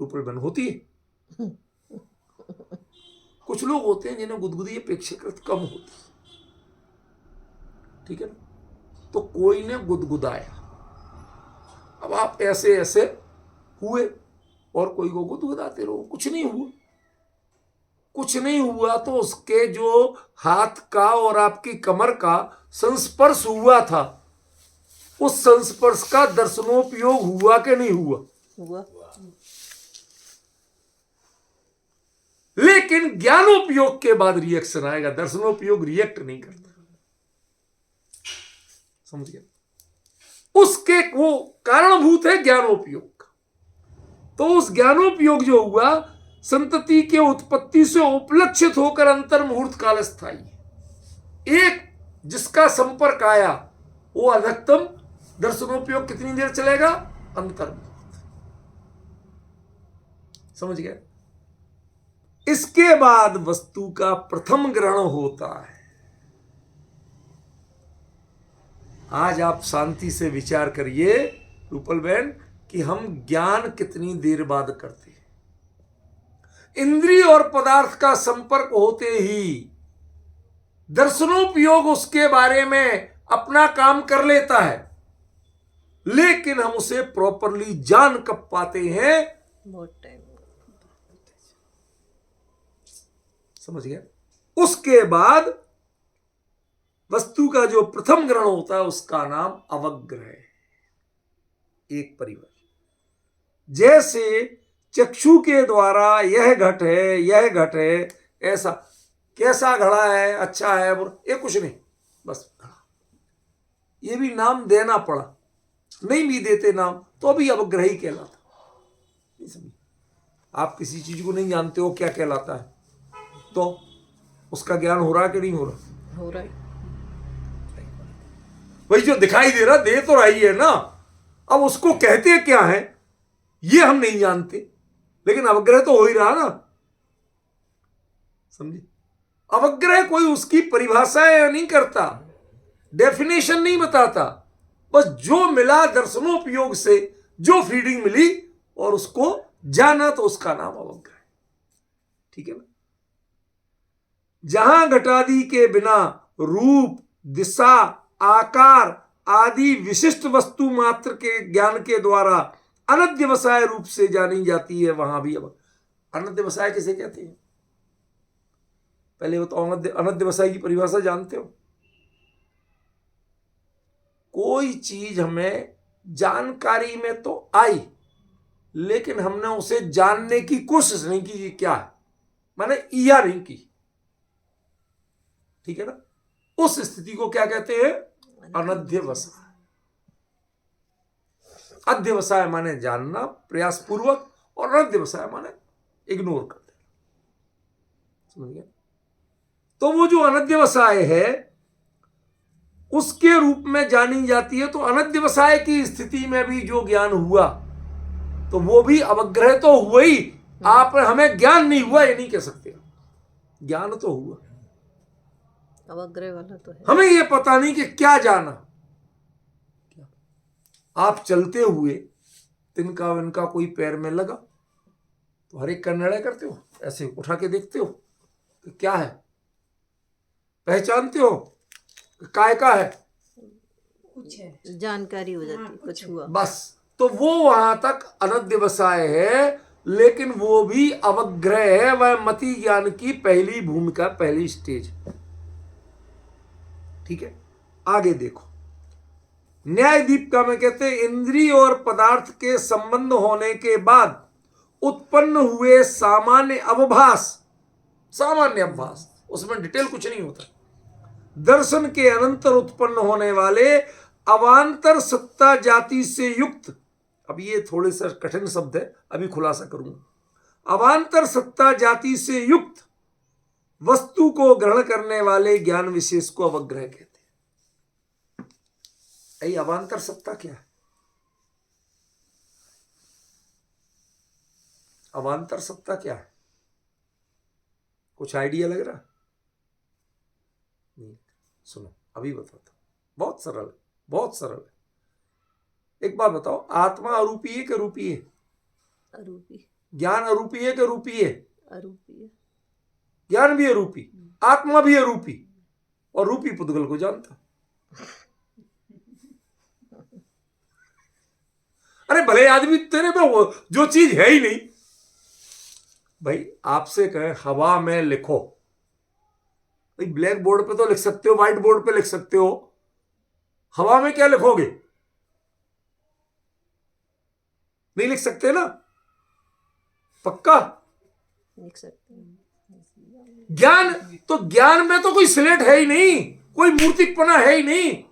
Speaker 1: ऊपर बन होती है। कुछ लोग होते हैं जिन्हें गुदगुदी अपेक्षाकृत कम होती है, ठीक है ना। तो कोई ने गुदगुदाया, अब आप ऐसे ऐसे हुए और कोई को गुदगुदाते रहो, कुछ नहीं हुआ। कुछ नहीं हुआ तो उसके जो हाथ का और आपकी कमर का संस्पर्श हुआ था, उस संस्पर्श का दर्शनोपयोग हुआ कि नहीं हुआ?
Speaker 2: हुआ।
Speaker 1: लेकिन ज्ञानोपयोग के बाद रिएक्शन आएगा, दर्शनोपयोग रिएक्ट नहीं करता, समझ गया। उसके वो कारणभूत है ज्ञानोपयोग का। तो उस ज्ञानोपयोग जो हुआ संतति के उत्पत्ति से उपलक्षित होकर अंतर मुहूर्त काल स्थायी, एक जिसका संपर्क आया वो अधिकतम दर्शनोपयोग कितनी देर चलेगा? अंतर मुहूर्त, समझ गए। इसके बाद वस्तु का प्रथम ग्रहण होता है। आज आप शांति से विचार करिए रूपल बहन कि हम ज्ञान कितनी देर बाद करते हैं। इंद्रिय और पदार्थ का संपर्क होते ही दर्शनोपयोग उसके बारे में अपना काम कर लेता है, लेकिन हम उसे प्रॉपरली जान कब पाते हैं?
Speaker 2: बहुत टाइम,
Speaker 1: समझ गया। उसके बाद वस्तु का जो प्रथम ग्रहण होता है उसका नाम अवग्रह है। एक परिवर्तन, जैसे चक्षु के द्वारा यह घट है, यह घट है, ऐसा कैसा घड़ा है, अच्छा है, ये कुछ नहीं, बस घड़ा। ये भी नाम देना पड़ा, नहीं भी देते नाम तो अभी अवग्रह ही कहलाता। आप किसी चीज को नहीं जानते हो क्या कहलाता है, तो उसका ज्ञान हो रहा कि नहीं हो रहा?
Speaker 2: हो रहा है।
Speaker 1: वही जो दिखाई दे रहा, दे तो रही है ना, अब उसको कहते क्या है ये हम नहीं जानते, लेकिन अवग्रह तो हो ही रहा ना, समझे। अवग्रह कोई उसकी परिभाषा नहीं करता, डेफिनेशन नहीं बताता, बस जो मिला दर्शनोपयोग से, जो फीडिंग मिली और उसको जाना, तो उसका नाम अवग्रह है, ठीक है ना। जहां घटादि के बिना रूप, दिशा, आकार आदि विशिष्ट वस्तु मात्र के ज्ञान के द्वारा अनध्यवसाय रूप से जानी जाती है, वहां भी अब अनध्यवसाय किसे कहते हैं? पहले बताओ, अनध्यवसाय की परिभाषा जानते हो? कोई चीज हमें जानकारी में तो आई, लेकिन हमने उसे जानने की कोशिश नहीं की कि क्या है, माने या नहीं की, ठीक है ना। उस स्थिति को क्या कहते हैं? अनध्यवसाय। अध्यवसाय माने जानना प्रयास पूर्वक, और अनध्यवसाय माने इग्नोर कर देना, समझ गए। तो वो जो अनध्यवसाय है उसके रूप में जानी जाती है। तो अनध्यवसाय की स्थिति में भी जो ज्ञान हुआ तो वो भी अवग्रह तो हुआ ही। आप हमें ज्ञान नहीं हुआ ये नहीं कह सकते, ज्ञान तो हुआ,
Speaker 2: अवग्रह वाला तो है।
Speaker 1: हमें ये पता नहीं कि क्या जाना। आप चलते हुए तिनका विनका कोई पैर में लगा तो हर एक का निर्णय करते हो, ऐसे उठा के देखते हो कि क्या है, पहचानते हो काय का है,
Speaker 2: कुछ है, जानकारी हो जाती है, कुछ हुआ,
Speaker 1: बस। तो वो वहां तक अनध्यवसाय है, लेकिन वो भी अवग्रह है। वह मति ज्ञान की पहली भूमिका, पहली स्टेज, ठीक है। आगे देखो, न्याय दीपिका में कहते हैं इंद्रिय और पदार्थ के संबंध होने के बाद उत्पन्न हुए सामान्य अवभास, सामान्य अवभास, उसमें डिटेल कुछ नहीं होता। दर्शन के अनंतर उत्पन्न होने वाले अवांतर सत्ता जाति से युक्त, अब ये थोड़े सा कठिन शब्द है, अभी खुलासा करूंगा। अवांतर सत्ता जाति से युक्त वस्तु को ग्रहण करने वाले ज्ञान विशेष को अवग्रह कहते हैं। अवांतर सत्ता क्या है? अवांतर सत्ता क्या है? कुछ आइडिया लग रहा? नहीं, सुनो अभी बताता हूं। बहुत सरल है, बहुत सरल है। एक बात बताओ, आत्मा अरूपी है कि रूपी है?
Speaker 2: अरूपी।
Speaker 1: ज्ञान अरूपी है कि रूपी है?
Speaker 2: अरूपी है।
Speaker 1: ज्ञान भी अरूपी, आत्मा भी अरूपी, और रूपी पुद्गल को जानता। अरे भले आदमी तेरे में वो जो चीज है ही नहीं। भाई आपसे कहें हवा में लिखो, भाई ब्लैक बोर्ड पे तो लिख सकते हो, व्हाइट बोर्ड पे लिख सकते हो, हवा में क्या लिखोगे? नहीं लिख सकते ना, पक्का
Speaker 2: लिख सकते हैं।
Speaker 1: ज्ञान तो, ज्ञान में तो कोई स्लेट है ही नहीं, कोई मूर्तिकपना है ही नहीं,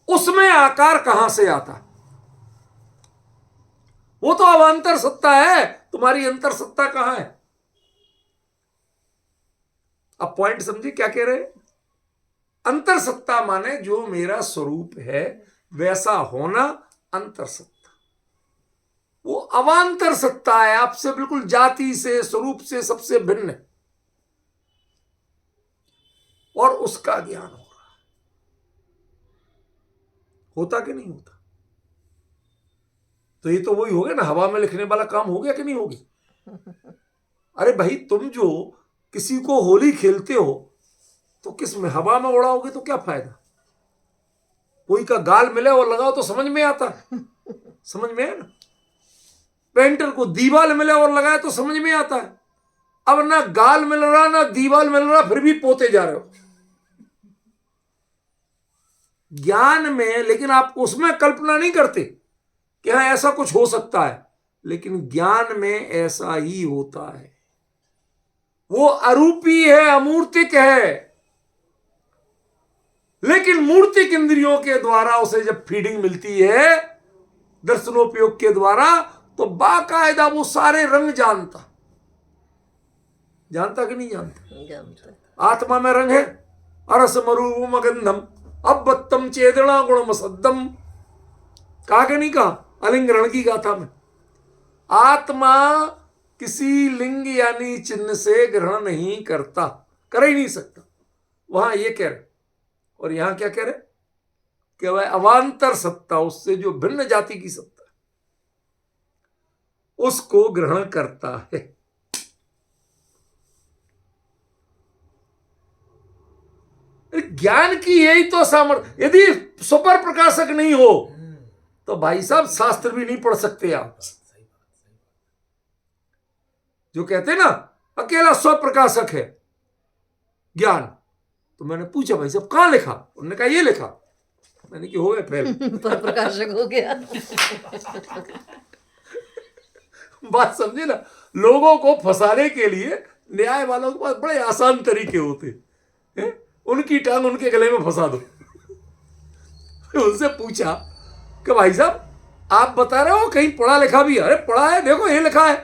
Speaker 1: उसमें आकार कहां से आता? वो तो अवांतर सत्ता है, तुम्हारी अंतर सत्ता कहां है? अब पॉइंट समझिए क्या कह रहे हैं? अंतर सत्ता माने जो मेरा स्वरूप है वैसा होना अंतर सत्ता। वो अवांतर सत्ता है, आपसे बिल्कुल जाति से, स्वरूप से सबसे भिन्न है, और उसका ज्ञान हो रहा है। होता कि नहीं होता? तो ये तो वही हो गया ना, हवा में लिखने वाला काम हो गया कि नहीं हो गया? अरे भाई तुम जो किसी को होली खेलते हो तो किस में, हवा में उड़ाओगे तो क्या फायदा? कोई का गाल मिले और लगाओ तो समझ में आता, समझ में है ना? पेंटर को दीवाल मिले और लगाए तो समझ में आता है। अब ना गाल मिल रहा ना दीवाल मिल रहा, फिर भी पोते जा रहे हो ज्ञान में। लेकिन आप उसमें कल्पना नहीं करते कि हाँ ऐसा कुछ हो सकता है, लेकिन ज्ञान में ऐसा ही होता है। वो अरूपी है, अमूर्तिक है, लेकिन मूर्तिक इंद्रियों के द्वारा उसे जब फीडिंग मिलती है दर्शनोपयोग के द्वारा, तो बाकायदा वो सारे रंग जानता। जानता कि नहीं जानता?
Speaker 2: जानता।
Speaker 1: आत्मा में रंग है, अरस मरूम गंधम अबत्तम चेदना गुणम सद्दम। कहा कि नहीं कहा? अलिंग रण की गाथा में आत्मा किसी लिंग यानी चिन्ह से ग्रहण नहीं करता, कर ही नहीं सकता। वहां ये कह रहे, और यहां क्या कह रहे कि वह अवांतर सत्ता, उससे जो भिन्न जाति की सत्ता है, उसको ग्रहण करता है। ज्ञान की यही तो सामर्थ्य। यदि सुपर प्रकाशक नहीं हो तो भाई साहब शास्त्र भी नहीं पढ़ सकते आप। जो कहते ना अकेला स्वप्रकाशक है ज्ञान, तो मैंने पूछा भाई साहब कहां लिखा? उन्होंने कहा ये लिखा। मैंने कि हो गया फेल,
Speaker 2: पर प्रकाशक हो गया।
Speaker 1: बात समझे ना? लोगों को फंसाने के लिए न्याय वालों के पास बड़े आसान तरीके होते हैं। उनकी टांग उनके गले में फंसा दो। उनसे पूछा कि भाई साहब आप बता रहे हो कहीं पढ़ा लिखा भी है? अरे पढ़ा है, देखो ये लिखा है।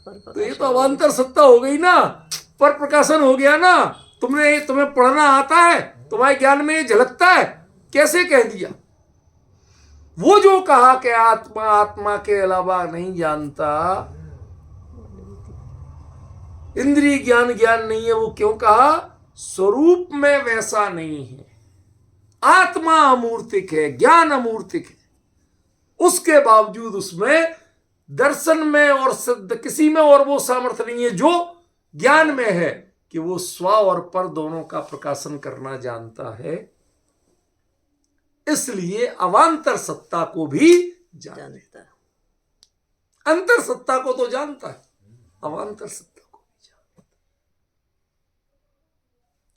Speaker 1: तो ये तो अवांतर सत्ता हो गई ना, पर प्रकाशन हो गया ना। तुम्हें पढ़ना आता है, तुम्हारे ज्ञान में ये झलकता है, कैसे कह दिया? वो जो कहा कि आत्मा आत्मा के अलावा नहीं जानता, इंद्रिय ज्ञान ज्ञान नहीं है, वो क्यों कहा? स्वरूप में वैसा नहीं है। आत्मा अमूर्तिक है, ज्ञान अमूर्तिक है, उसके बावजूद उसमें दर्शन में और सिद्ध किसी में और वो सामर्थ्य नहीं है जो ज्ञान में है, कि वो स्व और पर दोनों का प्रकाशन करना जानता है। इसलिए अवांतर सत्ता को भी जानता है। अंतर सत्ता को तो जानता है, अवांतर सत्ता को भी जानता है।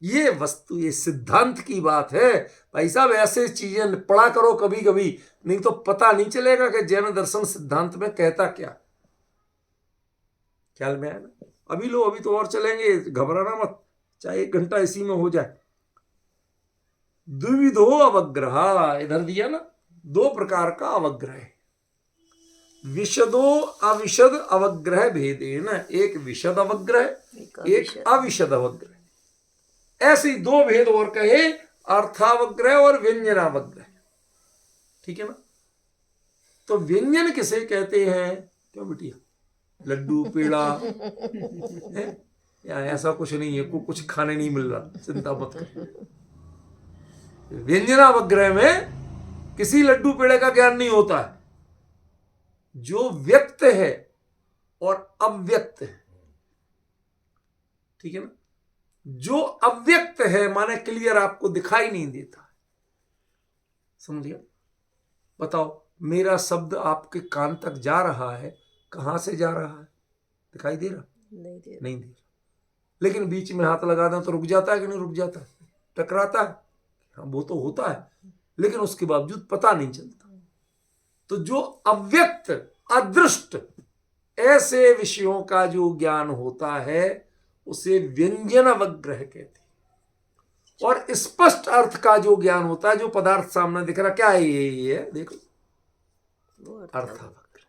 Speaker 1: ये वस्तु, ये सिद्धांत की बात है भाई साहब। ऐसे चीजें पढ़ा करो कभी कभी, नहीं तो पता नहीं चलेगा कि जैन दर्शन सिद्धांत में कहता क्या। ख्याल में आया ना? अभी लो, अभी तो और चलेंगे, घबराना मत, चाहे 1 घंटा इसी में हो जाए। द्विविधो अवग्रह, इधर दिया ना, 2 प्रकार का अवग्रह है। विशदो अविशद अवग्रह भेदेन, एक विशद अवग्रह एक अविशद अवग्रह, ऐसे ही दो भेद और कहे, अर्थावग्रह और व्यंजनावग्रह। ठीक है ना। तो व्यंजन किसे कहते हैं? क्यों बिटिया, लड्डू पेड़ा है या ऐसा कुछ नहीं है, कुछ खाने नहीं मिल रहा, चिंता मत कर। व्यंजनावग्रह में किसी लड्डू पेड़े का ज्ञान नहीं होता है। जो व्यक्त है और अव्यक्त है, ठीक है ना। जो अव्यक्त है माने क्लियर आपको दिखाई नहीं देता, समझिए। बताओ, मेरा शब्द आपके कान तक जा रहा है, कहां से जा रहा है? दिखाई दे रहा? नहीं दे रहा। लेकिन बीच में हाथ लगा दें तो रुक जाता है कि नहीं रुक जाता है? टकराता है? हाँ, वो तो होता है, लेकिन उसके बावजूद पता नहीं चलता। तो जो अव्यक्त अदृष्ट ऐसे विषयों का जो ज्ञान होता है उसे व्यंजन अवग्रह कहते हैं। और स्पष्ट अर्थ का जो ज्ञान होता है, जो पदार्थ सामने दिख रहा, क्या है ये है, देखो, अर्थावग्रह।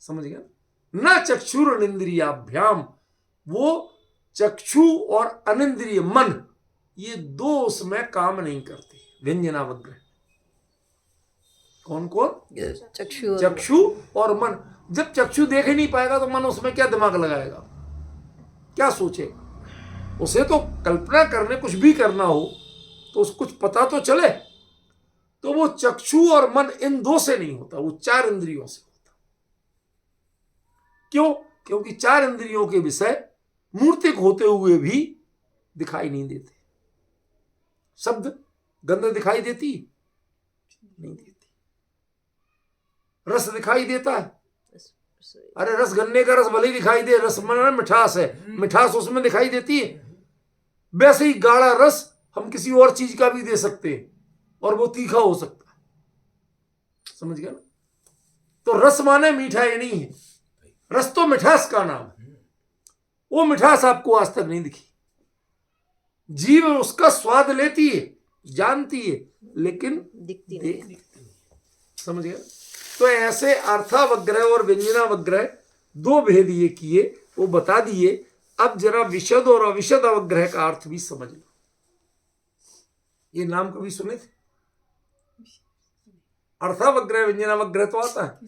Speaker 1: समझ गया ना। चक्षुर इंद्रियाभ्याम, वो चक्षु और अनिंद्रिय मन, ये दो उसमें काम नहीं करते। व्यंजनावग्रह कौन कौन? चक्षु और मन। जब चक्षु देख ही नहीं पाएगा तो मन उसमें क्या दिमाग लगाएगा, क्या सोचेगा? उसे तो कल्पना करने, कुछ भी करना हो तो उसको कुछ पता तो चले। तो वो चक्षु और मन इन दो से नहीं होता, वो चार इंद्रियों से होता। क्यों? क्योंकि चार इंद्रियों के विषय मूर्तिक होते हुए भी दिखाई नहीं देते। शब्द गंध दिखाई देती नहीं देती। रस दिखाई देता है? अरे रस, गन्ने का रस भले ही दिखाई दे, रस मन मिठास है, मिठास उसमें दिखाई देती है। वैसे ही गाढ़ा रस हम किसी और चीज का भी दे सकते हैं और वो तीखा हो सकता है। समझ गया ना। तो रस माने मीठा ये नहीं है, रस तो मिठास का नाम है। वो मिठास आपको आज तक नहीं दिखी। जीव उसका स्वाद लेती है, जानती है, लेकिन दिखती नहीं। समझ गया। तो ऐसे अर्थावग्रह और व्यंजनावग्रह दो भेद ये किए, वो बता दिए। अब जरा विशद और अविशद अवग्रह का अर्थ भी समझ लो। ये नाम कभी सुने थे? अर्थावग्रह व्यंजनावग्रह तो आता है,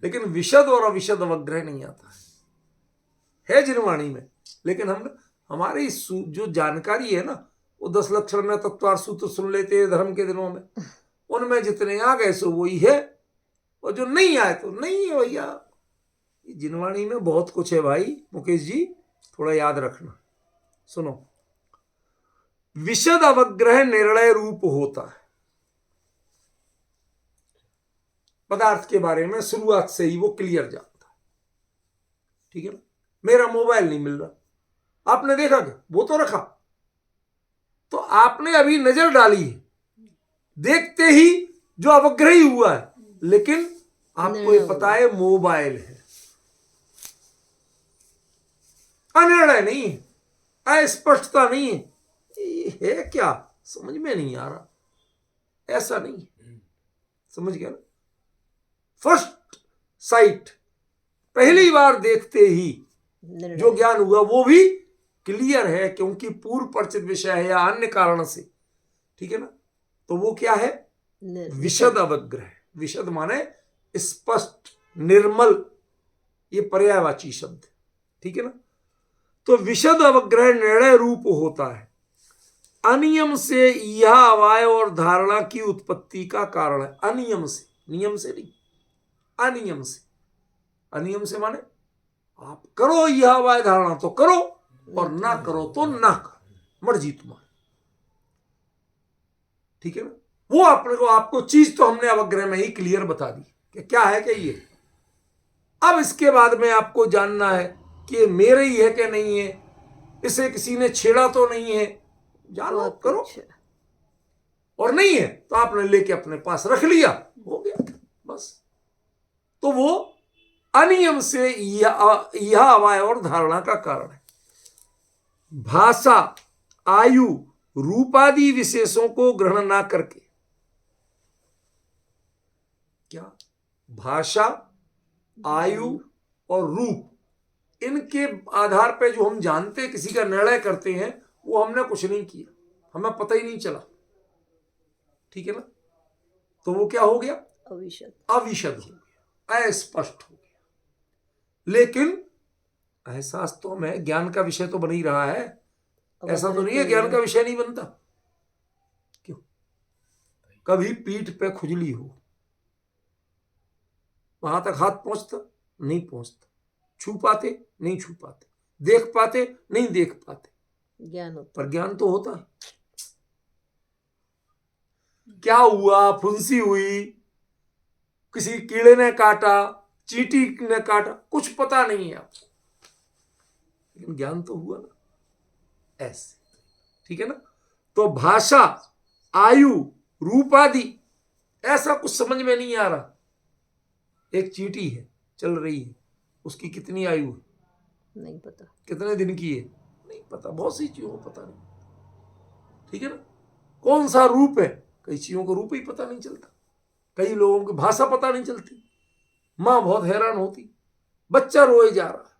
Speaker 1: लेकिन विशद और अविशद अवग्रह नहीं आता है जिनवाणी में। लेकिन हम हमारी जो जानकारी है ना, वो 10 लक्षण में तत्वार सूत्र सुन लेते हैं धर्म के दिनों में, उनमें जितने आ गए सो वही है, और जो नहीं आए तो नहीं है भैया। जिनवाणी में बहुत कुछ है भाई। मुकेश जी थोड़ा याद रखना। सुनो, विशद अवग्रह निर्णय रूप होता है। पदार्थ के बारे में शुरुआत से ही वो क्लियर जानता है। ठीक है ना। मेरा मोबाइल नहीं मिल रहा, आपने देखा क्या? वो तो रखा, तो आपने अभी नजर डाली है, देखते ही जो अवग्रही हुआ है, लेकिन आपको ये पता है मोबाइल है। अनिर्णय नहीं है, अस्पष्टता नहीं है, ये है क्या समझ में नहीं आ रहा, ऐसा नहीं है। समझ गया ना। फर्स्ट साइट, पहली बार देखते ही जो ज्ञान हुआ वो भी क्लियर है, क्योंकि पूर्व परिचित विषय है या अन्य कारण से। ठीक है ना। तो वो क्या है? विशद अवग्रह। विशद माने स्पष्ट, निर्मल, ये पर्यायवाची शब्द। ठीक है ना। तो विशद अवग्रह निर्णय रूप होता है। अनियम से यह अवाय और धारणा की उत्पत्ति का कारण है। अनियम से, नियम से नहीं, अनियम से। अनियम से माने आप करो यह अवाय धारणा तो करो, और ना करो तो ना करो, मर्जी तुम्हारी। ठीक है ना। वो अपने को, आपको चीज तो हमने अवग्रह में ही क्लियर बता दी कि क्या है क्या ये। अब इसके बाद में आपको जानना है कि मेरे ही है कि नहीं है, इसे किसी ने छेड़ा तो नहीं है, जानो करो। और नहीं है तो आपने लेके अपने पास रख लिया, हो गया बस। तो वो अनियम से यह अवाय और धारणा का कारण है। भाषा, आयु, रूपादि विशेषों को ग्रहण ना करके, क्या भाषा, आयु और रूप, इनके आधार पे जो हम जानते हैं, किसी का निर्णय करते हैं, वो हमने कुछ नहीं किया, हमें पता ही नहीं चला। ठीक है ना? तो वो क्या हो गया?
Speaker 2: अविशद।
Speaker 1: अविशद हो गया, अस्पष्ट हो गया। लेकिन एहसास तो हमें ज्ञान का विषय तो बन ही रहा है। ऐसा तो नहीं है ज्ञान का विषय नहीं बनता। क्यों? कभी पीठ पे खुजली हो, वहां तक हाथ पहुंचता? नहीं पहुंचता। छू पाते? नहीं छू पाते। देख पाते? नहीं देख पाते।
Speaker 2: ज्ञान होता,
Speaker 1: पर ज्ञान तो होता है। क्या हुआ? फुंसी हुई, किसी कीड़े ने काटा, चींटी ने काटा, कुछ पता नहीं है आपको, लेकिन ज्ञान तो हुआ ना। ऐसे, ठीक है ना? तो भाषा, आयु, रूप आदि ऐसा कुछ समझ में नहीं आ रहा। एक चींटी है, चल रही है, उसकी कितनी आयु है?
Speaker 2: नहीं पता।
Speaker 1: कितने दिन की है? नहीं पता। बहुत सी चीजों को पता नहीं। ठीक है ना? कौन सा रूप है? कई चीजों को रूप ही पता नहीं चलता। कई लोगों की भाषा पता नहीं चलती। माँ बहुत हैरान होती, बच्चा रोए जा रहा है,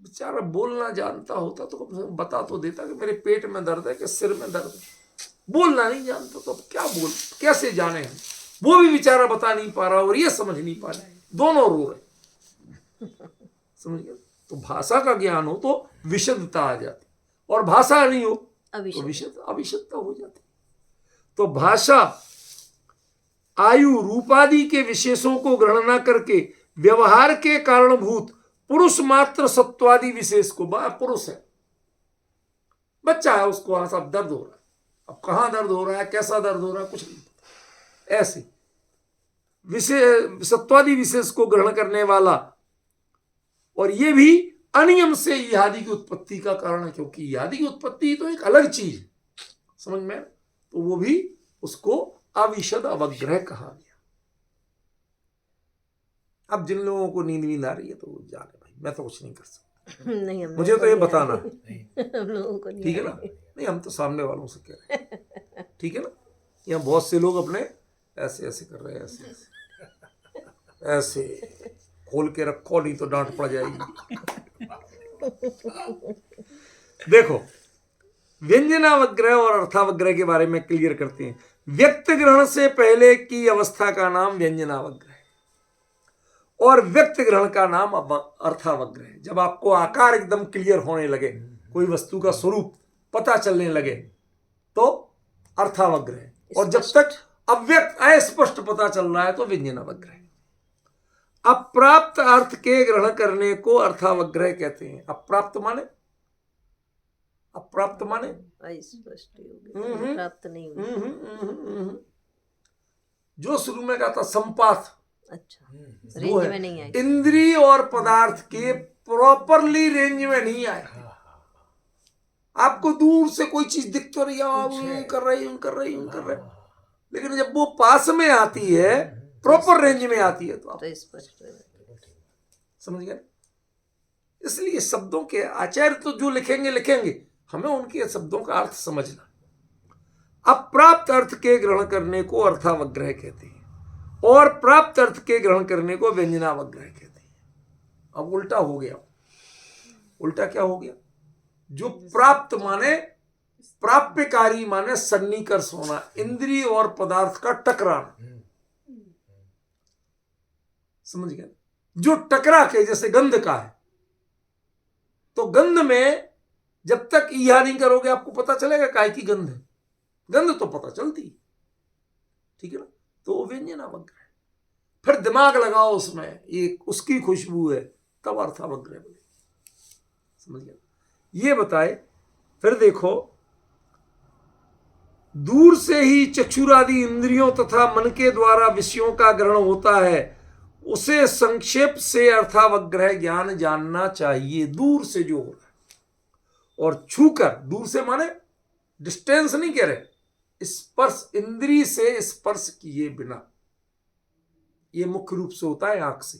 Speaker 1: बेचारा बोलना जानता होता तो कम से कम बता तो देता कि मेरे पेट में दर्द है कि सिर में दर्द है। बोलना नहीं जानता तो अब क्या बोल, कैसे जाने हम? वो भी बेचारा बता नहीं पा रहा और ये समझ नहीं पा रहा, दोनों रो रहे। समझ गया? तो भाषा का ज्ञान हो तो विशदता आ जाती, और भाषा नहीं हो तो अविशदता हो जाती। तो भाषा, आयु, रूपादि के विशेषों को ग्रहण न करके व्यवहार के कारणभूत पुरुष मात्र सत्वादि विशेष को, पुरुष है, बच्चा है, उसको वहां सब दर्द हो रहा है, अब कहां दर्द हो रहा है, कैसा दर्द हो रहा है, कुछ नहीं पता। ऐसे विशेष, सत्वादि विशेष को ग्रहण करने वाला, और ये भी अनियम से इहादि की उत्पत्ति का कारण है, क्योंकि इहादि की उत्पत्ति तो एक अलग चीज है, समझ में? तो वो भी उसको अविशद अवग्रह कहा गया। अब जिन लोगों को नींद आ रही है तो जाने भाई, मैं तो कुछ नहीं कर सकता।
Speaker 2: नहीं,
Speaker 1: मुझे तो ये बताना है।
Speaker 2: हम लोगों को नहीं,
Speaker 1: ठीक है ना? नहीं, हम तो सामने वालों से कह रहे हैं। ठीक है ना? यहाँ बहुत से लोग अपने ऐसे ऐसे कर रहे हैं, ऐसे ऐसे ऐसे खोल के रखो, नहीं तो डांट पड़ जाएगी। देखो, व्यंजनावग्रह और अर्थावग्रह के बारे में क्लियर करते हैं। व्यक्त ग्रहण से पहले की अवस्था का नाम व्यंजनावग्रह और व्यक्त ग्रहण का नाम अर्थावग्रह है। जब आपको आकार एकदम क्लियर होने लगे, कोई वस्तु का स्वरूप पता चलने लगे, तो अर्थावग्रह, और जब तक अव्यक्त अस्पष्ट पता चल रहा है तो व्यंजनावग्रह। अप्राप्त अर्थ के ग्रहण करने को अर्थावग्रह कहते हैं। अप्राप्त माने, अप्राप्त माने
Speaker 2: अस्पष्ट, प्राप्त नहीं,
Speaker 1: जो शुरू में कहा था संपात,
Speaker 2: अच्छा, रेंज में नहीं आए,
Speaker 1: इंद्रिय और पदार्थ के प्रॉपरली रेंज में नहीं आए। आपको दूर से कोई चीज दिख तो रही है, कर रही, लेकिन जब वो पास में आती है, प्रॉपर रेंज में आती है, तो आप
Speaker 2: स्पष्ट
Speaker 1: समझ गए। इसलिए शब्दों के आचार्य तो जो लिखेंगे, हमें उनके शब्दों का अर्थ समझना। अप्राप्त अर्थ के ग्रहण करने को अर्थावग्रह कहते हैं, और प्राप्त अर्थ के ग्रहण करने को व्यंजनावग्रह कहते हैं। अब उल्टा हो गया। उल्टा क्या हो गया? जो प्राप्त माने, प्राप्यकारी माने सन्निकर्ष होना, इंद्रिय और पदार्थ का टकराना, समझ गए? जो टकरा के, जैसे गंध का है, तो गंध में जब तक इहा नहीं करोगे आपको पता चलेगा काय की गंध है। गंध तो पता चलती, ठीक है ना? तो व्यंजनावग्रह। फिर दिमाग लगाओ उसमें, एक उसकी खुशबू है, तब अर्थावग्रह बने। समझ गया? ये बताए। फिर देखो, दूर से ही चक्षुरादि इंद्रियों तथा मन के द्वारा विषयों का ग्रहण होता है, उसे संक्षेप से अर्थावग्रह ज्ञान जानना चाहिए। दूर से जो हो रहा है, और छूकर, दूर से माने डिस्टेंस नहीं कह रहे, स्पर्श, इंद्रिय से स्पर्श किए बिना। ये मुख्य रूप से होता है आंख से,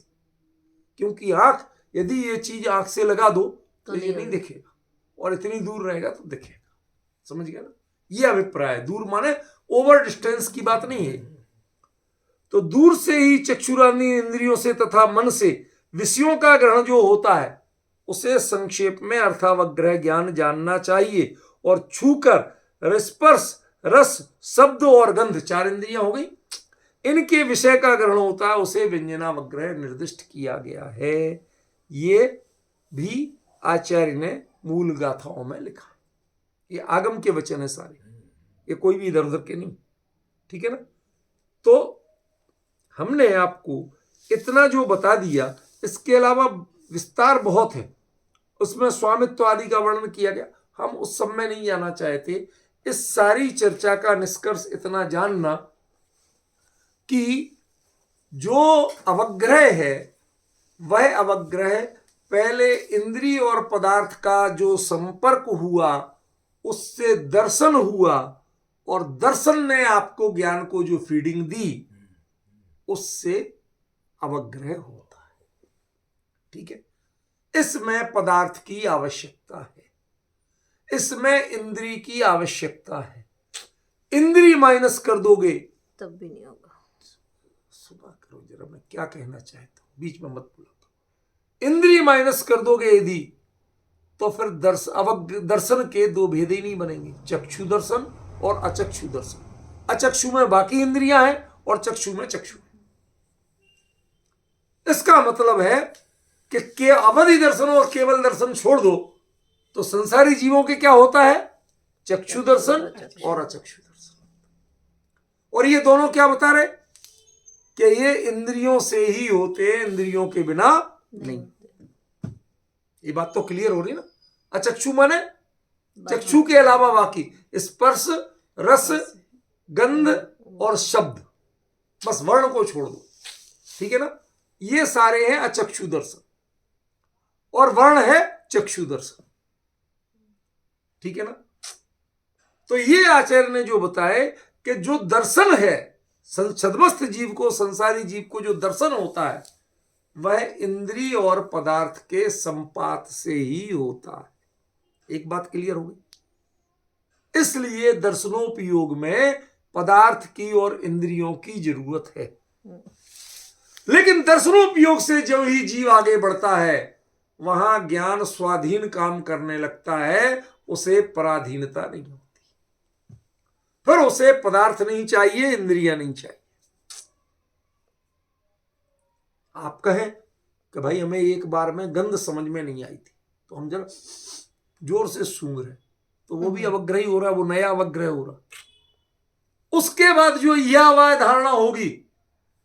Speaker 1: क्योंकि आंख, यदि ये चीज आंख से लगा दो तो ये नहीं दिखेगा, और इतनी दूर रहेगा तो दिखेगा। समझ गया ना? ये अभिप्राय है। दूर माने ओवर डिस्टेंस की बात नहीं है। तो दूर से ही चक्षुरादि इंद्रियों से तथा मन से विषयों का ग्रहण जो होता है उसे संक्षेप में अर्थावग्रह ज्ञान जानना चाहिए। और छूकर स्पर्श, रस, शब्द और गंध, 4 इंद्रियां हो गई, इनके विषय का ग्रहण होता है उसे व्यंजनावग्रह निर्दिष्ट किया गया है। ये भी आचार्य ने मूल गाथाओं में लिखा। ये आगम के वचन है सारे, ये कोई भी इधर उधर के नहीं, ठीक है ना। तो हमने आपको इतना जो बता दिया, इसके अलावा विस्तार बहुत है, उसमें स्वामित्व आदि का वर्णन किया गया, हम उस सब में नहीं जाना चाहते। इस सारी चर्चा का निष्कर्ष इतना जानना कि जो अवग्रह है वह अवग्रह पहले इंद्रिय और पदार्थ का जो संपर्क हुआ उससे दर्शन हुआ, और दर्शन ने आपको ज्ञान को जो फीडिंग दी उससे अवग्रह होता है, ठीक है। इसमें पदार्थ की आवश्यकता है, इसमें इंद्रिय की आवश्यकता है। इंद्रिय माइनस कर दोगे
Speaker 2: तब भी नहीं होगा।
Speaker 1: सुना करो जरा, मैं क्या कहना चाहता हूं, बीच में मत बोलो। इंद्रिय माइनस कर दोगे यदि, तो फिर दर्शन के दो भेद ही नहीं बनेंगे, चक्षु दर्शन और अचक्षु दर्शन। अचक्षु में बाकी इंद्रियां हैं और चक्षु में चक्षु। इसका मतलब है कि अवधि दर्शन और केवल दर्शन छोड़ दो तो संसारी जीवों के क्या होता है, चक्षु दर्शन और अचक्षु दर्शन। और ये दोनों क्या बता रहे कि ये इंद्रियों से ही होते हैं, इंद्रियों के बिना नहीं। ये बात तो क्लियर हो रही ना। अचक्षु माने चक्षु के अलावा बाकी स्पर्श, रस, गंध और शब्द, बस वर्ण को छोड़ दो, ठीक है ना। ये सारे हैं अचक्षु दर्शन और वर्ण है चक्षु दर्शन, ठीक है ना। तो ये आचार्य ने जो बताए कि जो दर्शन है छद्मस्थ जीव को, संसारी जीव को जो दर्शन होता है वह इंद्रिय और पदार्थ के संपात से ही होता है। एक बात क्लियर हो गई। इसलिए दर्शनोपयोग में पदार्थ की और इंद्रियों की जरूरत है। लेकिन दर्शनोपयोग से जब ही जीव आगे बढ़ता है वहां ज्ञान स्वाधीन काम करने लगता है, उसे पराधीनता नहीं होती। फिर उसे पदार्थ नहीं चाहिए, इंद्रियां नहीं चाहिए। आप कहें कि भाई हमें एक बार में गंध समझ में नहीं आई थी, तो हम जरा जोर से सूंघ रहे, तो वो भी अवग्रह ही हो रहा है, वो नया अवग्रह हो रहा। उसके बाद जो यह अवय धारणा होगी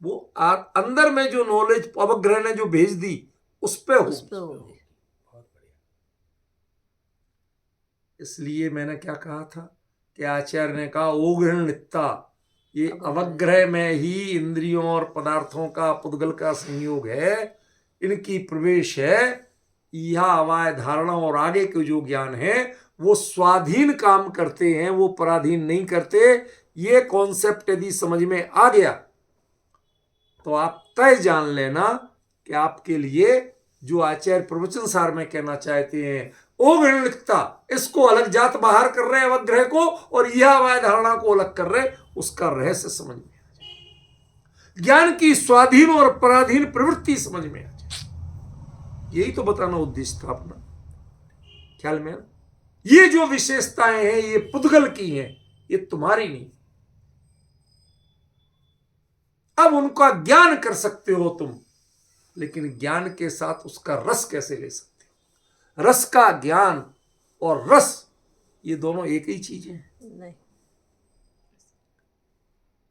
Speaker 1: वो अंदर में जो नॉलेज अवग्रह ने जो भेज दी उस पे हो। इसलिए मैंने क्या कहा था कि आचार्य ने कहा ओगृहणिता, ये अवग्रह में ही इंद्रियों और पदार्थों का पुद्गल का संयोग है, इनकी प्रवेश है। यह अवाय धारणा और आगे के जो ज्ञान है वो स्वाधीन काम करते हैं, वो पराधीन नहीं करते। ये कॉन्सेप्ट यदि समझ में आ गया तो आप तय जान लेना कि आपके लिए जो आचार्य प्रवचन सार में कहना चाहते हैं ओगृहणिकता, इसको अलग जात बाहर कर रहे हैं अवग्रह को, और यह अवाय धारणा को अलग कर रहे, उसका रहस्य समझ में आ जाए, ज्ञान की स्वाधीन और पराधीन प्रवृत्ति समझ में आ जाए। यही तो बताना उद्देश्य था अपना, ख्याल में। ये जो विशेषताएं हैं ये पुद्गल की हैं, ये तुम्हारी नहीं। अब उनका ज्ञान कर सकते हो तुम, लेकिन ज्ञान के साथ उसका रस कैसे ले सकते हो? रस का ज्ञान और रस ये दोनों एक ही चीज हैं नहीं।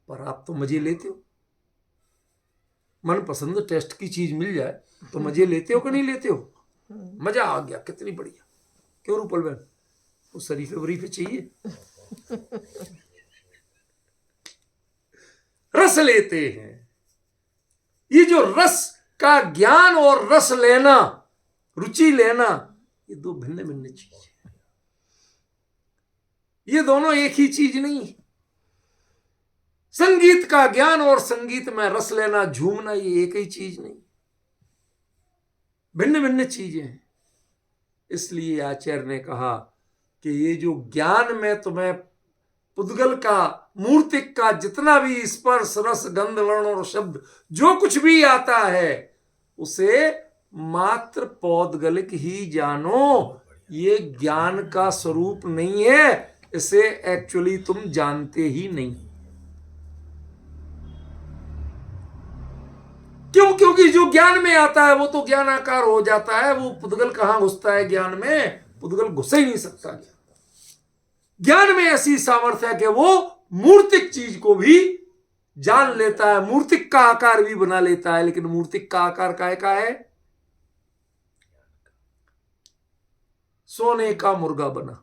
Speaker 1: पर आप तो मजे लेते हो, मनपसंद टेस्ट की चीज मिल जाए तो मजे लेते हो कि नहीं लेते हो? मजा आ गया, कितनी बढ़िया। क्यों रूपल बहन, वो शरीफे वरीफे चाहिए? रस लेते हैं। ये जो रस का ज्ञान और रस लेना, रुचि लेना, ये दो भिन्न भिन्न चीज है। ये दोनों एक ही चीज नहीं। संगीत का ज्ञान और संगीत में रस लेना, झूमना, ये एक ही चीज नहीं, भिन्न भिन्न चीजें हैं। इसलिए आचार्य ने कहा कि ये जो ज्ञान में तुम्हें पुद्गल का, मूर्तिक का जितना भी स्पर्श, रस, गंध, वर्ण और शब्द जो कुछ भी आता है उसे मात्र पौद्गलिक ही जानो। ये ज्ञान का स्वरूप नहीं है, इसे एक्चुअली तुम जानते ही नहीं। क्यों? क्योंकि जो ज्ञान में आता है वो तो ज्ञानाकार हो जाता है। वो पुद्गल कहां घुसता है ज्ञान में? पुद्गल घुस ही नहीं सकता। ज्ञान में ऐसी सामर्थ्य है कि वो मूर्तिक चीज को भी जान लेता है, मूर्तिक का आकार भी बना लेता है। लेकिन मूर्तिक का आकार काहे का है? सोने का मुर्गा बना।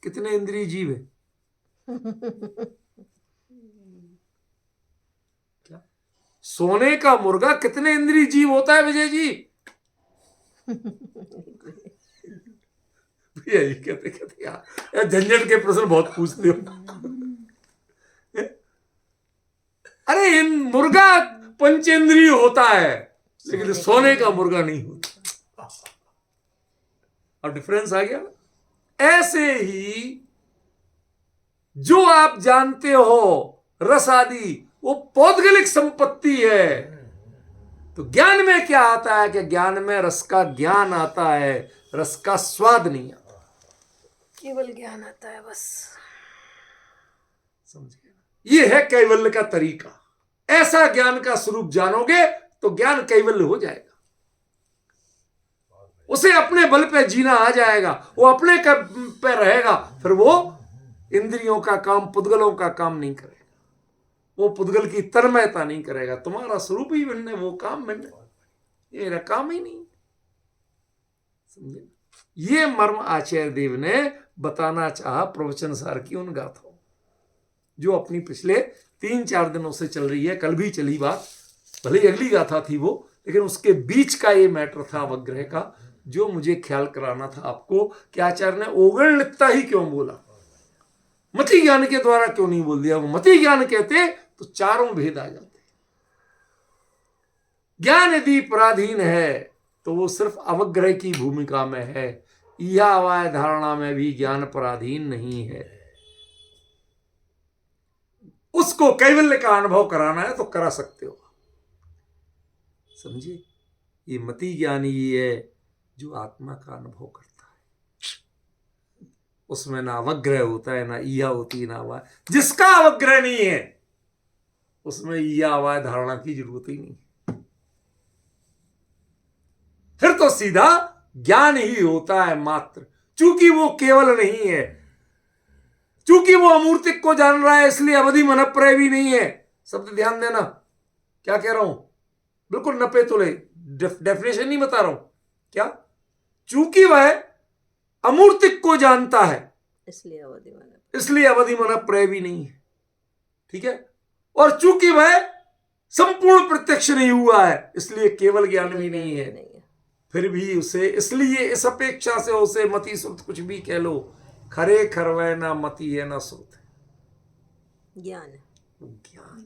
Speaker 1: कितने इंद्रिय जीव है? क्या सोने का मुर्गा कितने इंद्रिय जीव होता है विजय जी? यही कहते कहते यार झंझट के प्रश्न बहुत पूछते हो। अरे मुर्गा पंचेंद्रिय होता है लेकिन सोने का मुर्गा नहीं होता। अब डिफरेंस आ गया। ऐसे ही जो आप जानते हो रस आदि वो पौद्गलिक संपत्ति है। तो ज्ञान में क्या आता है कि ज्ञान में रस का ज्ञान आता है, रस का स्वाद नहीं आता,
Speaker 2: केवल ज्ञान आता है बस।
Speaker 1: समझ गए? ये है कैवल्य का तरीका। ऐसा ज्ञान का स्वरूप जानोगे तो ज्ञान कैवल्य हो जाएगा। उसे अपने बल पे जीना आ जाएगा, वो अपने पे रहेगा। फिर वो इंद्रियों का काम, पुद्गलों का काम नहीं करेगा। वो पुद्गल की तन्मयता नहीं करेगा। तुम्हारा स्वरूप ही भिन्न है, वो काम भिन्न है, ये मेरा काम ही नहीं। समझे? ये मर्म आचार्य देव ने बताना चाहा प्रवचन सार की उन गाथाओं, जो अपनी पिछले 3-4 दिनों से चल रही है। कल भी चली बात, भले अगली गाथा थी वो, लेकिन उसके बीच का ये मैटर था अवग्रह का, जो मुझे ख्याल कराना था आपको कि आचार्य ने ओगणलिप्ता ही क्यों बोला, मति ज्ञान के द्वारा क्यों नहीं बोल दिया। वो मति ज्ञान कहते तो चारों भेद आ जाते। ज्ञान यदि पराधीन है तो वो सिर्फ अवग्रह की भूमिका में है। इहावाय धारणा में भी ज्ञान पराधीन नहीं है। उसको कैवल्य का अनुभव कराना है तो करा सकते हो। समझिए? ये मति ज्ञान ही है जो आत्मा का अनुभव करता है। उसमें ना अवग्रह होता है, ना ईहा होती है, ना अवाय। जिसका अवग्रह नहीं है उसमें ईहा अवाय धारणा की जरूरत ही नहीं। फिर तो सीधा ज्ञान ही होता है मात्र। चूंकि वो केवल नहीं है, चूंकि वो अमूर्तिक को जान रहा है, इसलिए अवधि मनप्रय भी नहीं है। शब्द ध्यान देना, क्या कह रहा हूं? बिल्कुल नपे तुले, डेफिनेशन नहीं बता रहा हूं। क्या? चूंकि वह अमूर्तिक को जानता है
Speaker 2: इसलिए
Speaker 1: अवधि मनप्रय भी नहीं है। ठीक है? और चूंकि वह संपूर्ण प्रत्यक्ष नहीं हुआ है इसलिए केवल ज्ञान भी नहीं है। फिर भी उसे, इसलिए इस अपेक्षा से उसे मति श्रुत कुछ भी कह लो, खरे खरवै ना मति है ना श्रुत है,
Speaker 2: ज्ञान है।
Speaker 1: ज्ञान है।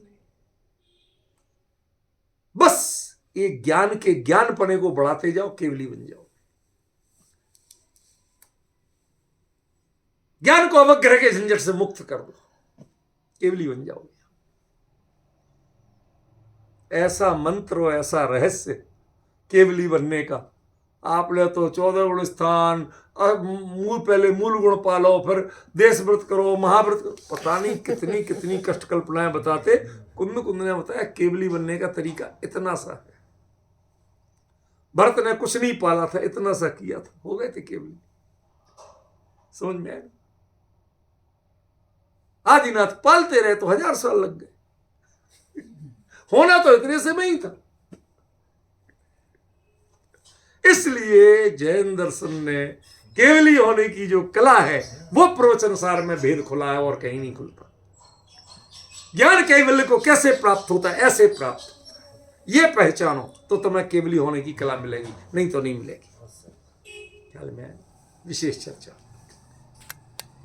Speaker 1: बस ये ज्ञान के ज्ञानपने को बढ़ाते जाओ, केवली बन जाओ। ज्ञान को अवग्रह के झंझट से मुक्त कर दो, केवली बन जाओगे। ऐसा मंत्र, ऐसा रहस्य केवली बनने का। आपने तो 14 गुण स्थान, पहले मूल गुण पालो, फिर देश व्रत करो, महाव्रत करो, पता नहीं कितनी कितनी कष्ट कल्पनाएं बताते। कुंद ने बताया केवली बनने का तरीका इतना सा है। भरत ने कुछ नहीं पाला था, इतना सा किया था, हो गए थे केवली। समझ में आया? आदिनाथ पालते रहे तो 1000 साल लग गए। होना तो इतने से में ही था। इसलिए जैन दर्शन ने केवली होने की जो कला है वो प्रवचन सार में भेद खुला है और कहीं नहीं खुलता। ज्ञान कैवल्य को कैसे प्राप्त होता है? ऐसे प्राप्त होता है। ये पहचानो तो तुम्हें केवली होने की कला मिलेगी, नहीं तो नहीं मिलेगी। ख्याल में विशेष चर्चा।